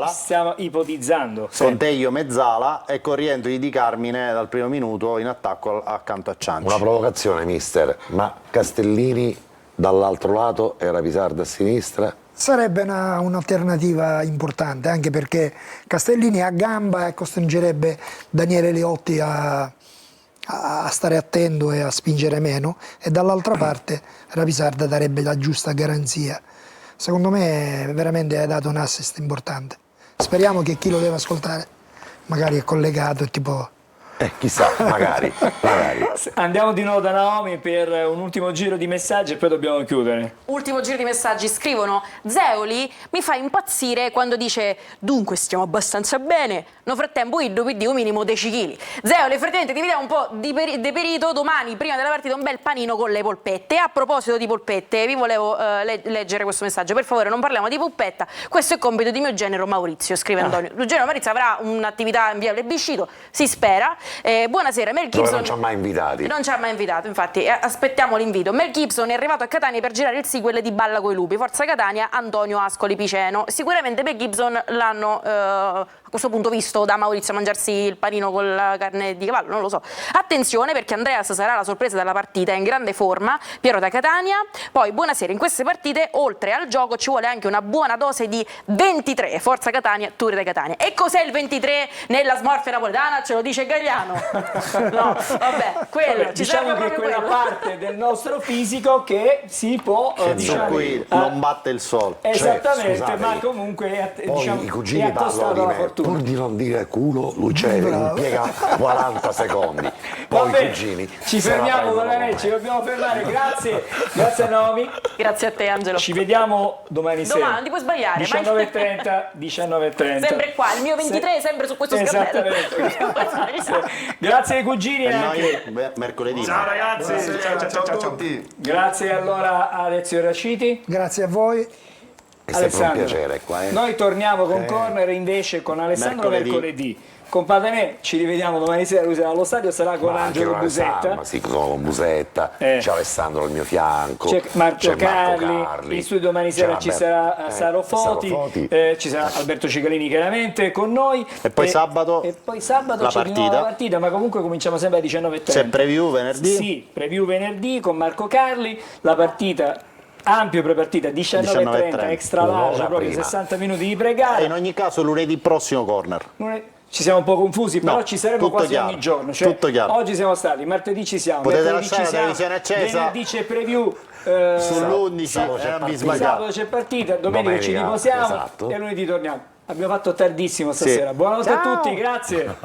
A: stiamo ipotizzando.
C: Conteglio mezzala e con rientro di Carmine dal primo minuto in attacco accanto a Cianci.
B: Una provocazione, mister, ma Castellini dall'altro lato e Rapisarda a sinistra?
F: Sarebbe un'alternativa importante, anche perché Castellini a gamba e costringerebbe Daniele Leotti a stare attento e a spingere meno, e dall'altra parte Rapisarda darebbe la giusta garanzia. Secondo me veramente hai dato un assist importante. Speriamo che chi lo deve ascoltare magari è collegato e tipo...
B: Chissà, magari.
A: Andiamo di nuovo da Naomi per un ultimo giro di messaggi e poi dobbiamo chiudere.
D: Ultimo giro di messaggi, scrivono: Zeoli mi fa impazzire quando dice dunque stiamo abbastanza bene, nel frattempo Iddu quindi un minimo 10 kg. Zeoli, effettivamente ti vediamo un po' deperito, domani prima della partita un bel panino con le polpette. A proposito di polpette, vi volevo leggere questo messaggio, per favore non parliamo di polpetta, questo è compito di mio genero Maurizio, scrive Antonio. Il genero Maurizio avrà un'attività in via Plebiscito, si spera. Buonasera, Mel
B: Dove
D: Gibson.
B: non ci ha mai invitati.
D: Non ci ha mai invitato, infatti, aspettiamo l'invito. Mel Gibson è arrivato a Catania per girare il sequel di Balla coi lupi. Forza Catania, Antonio Ascoli Piceno. Sicuramente Mel Gibson l'hanno a questo punto visto da Maurizio mangiarsi il panino con la carne di cavallo, non lo so. Attenzione, perché Andreas sarà la sorpresa della partita, è in grande forma, Piero da Catania. Poi, buonasera, in queste partite, oltre al gioco, ci vuole anche una buona dose di 23. Forza Catania, Tour da Catania. E cos'è il 23 nella smorfia napoletana? Ce lo dice Gagliano. No, vabbè, quello, ci
A: diciamo
D: serve
A: che
D: proprio
A: quella
D: quello.
A: parte del nostro fisico che si può
C: Su cui non batte il sole.
A: esattamente,
B: scusate,
A: ma comunque
B: Poi
A: diciamo,
B: i
A: è
B: cugini parlano
A: accostato
B: di
A: alla
B: me,
A: fortuna.
B: pur di non dire culo, lui impiega 40 secondi.
A: Va
B: Poi i
A: bene,
B: cugini
A: ci
B: se la
A: fermiamo
B: prendono
A: con
B: con
A: ci
B: me.
A: dobbiamo fermare, grazie Naomi.
D: Grazie a te, Angelo.
A: Ci vediamo domani sera.
D: Domani, non ti puoi sbagliare.
A: 19:30.
D: Sempre qua, il mio 23 è sempre su questo sgabello.
A: Esattamente. Grazie ai cugini
C: E
A: anche.
C: noi mercoledì.
I: Ciao ragazzi, ciao a tutti.
A: Grazie allora a Alessio Raciti.
F: Grazie a voi.
B: È sempre un
A: Alessandro,
B: piacere qua.
A: noi torniamo con Corner invece con Alessandro mercoledì. Con Patanè ci rivediamo domani sera, lui sarà allo stadio, sarà con
B: Ma anche
A: Angelo
B: con
A: Busetta.
B: Alessandro, sì, con Busetta, c'è Alessandro al mio fianco,
A: C'è Marco
B: c'è
A: Carli, in studio domani sera ci sarà Saro Foti, ci sarà Alberto Cicalini chiaramente con noi.
C: E poi sabato la
A: c'è di nuovo la partita, ma comunque cominciamo sempre alle 19:30.
C: C'è preview venerdì?
A: Sì, preview venerdì con Marco Carli, la partita ampio prepartita 19:30 extra large,
B: Un'ora
A: proprio
B: prima.
A: 60 minuti di
C: E
A: pregare.
C: in ogni caso lunedì prossimo corner.
A: Ci siamo un po' confusi, però
C: No,
A: ci saremo
C: tutto
A: quasi
C: chiaro,
A: ogni giorno. Cioè,
C: tutto chiaro.
A: oggi siamo stati, martedì ci siamo,
C: Potete
A: mercoledì
C: lasciare
A: ci
C: la
A: siamo,
C: televisione accesa.
A: venerdì c'è preview,
C: Sull'11
A: sabato c'è partita, domenica ci
B: Domenica,
A: riposiamo
B: esatto.
A: e lunedì torniamo. Abbiamo fatto tardissimo stasera. Buonanotte a tutti, grazie.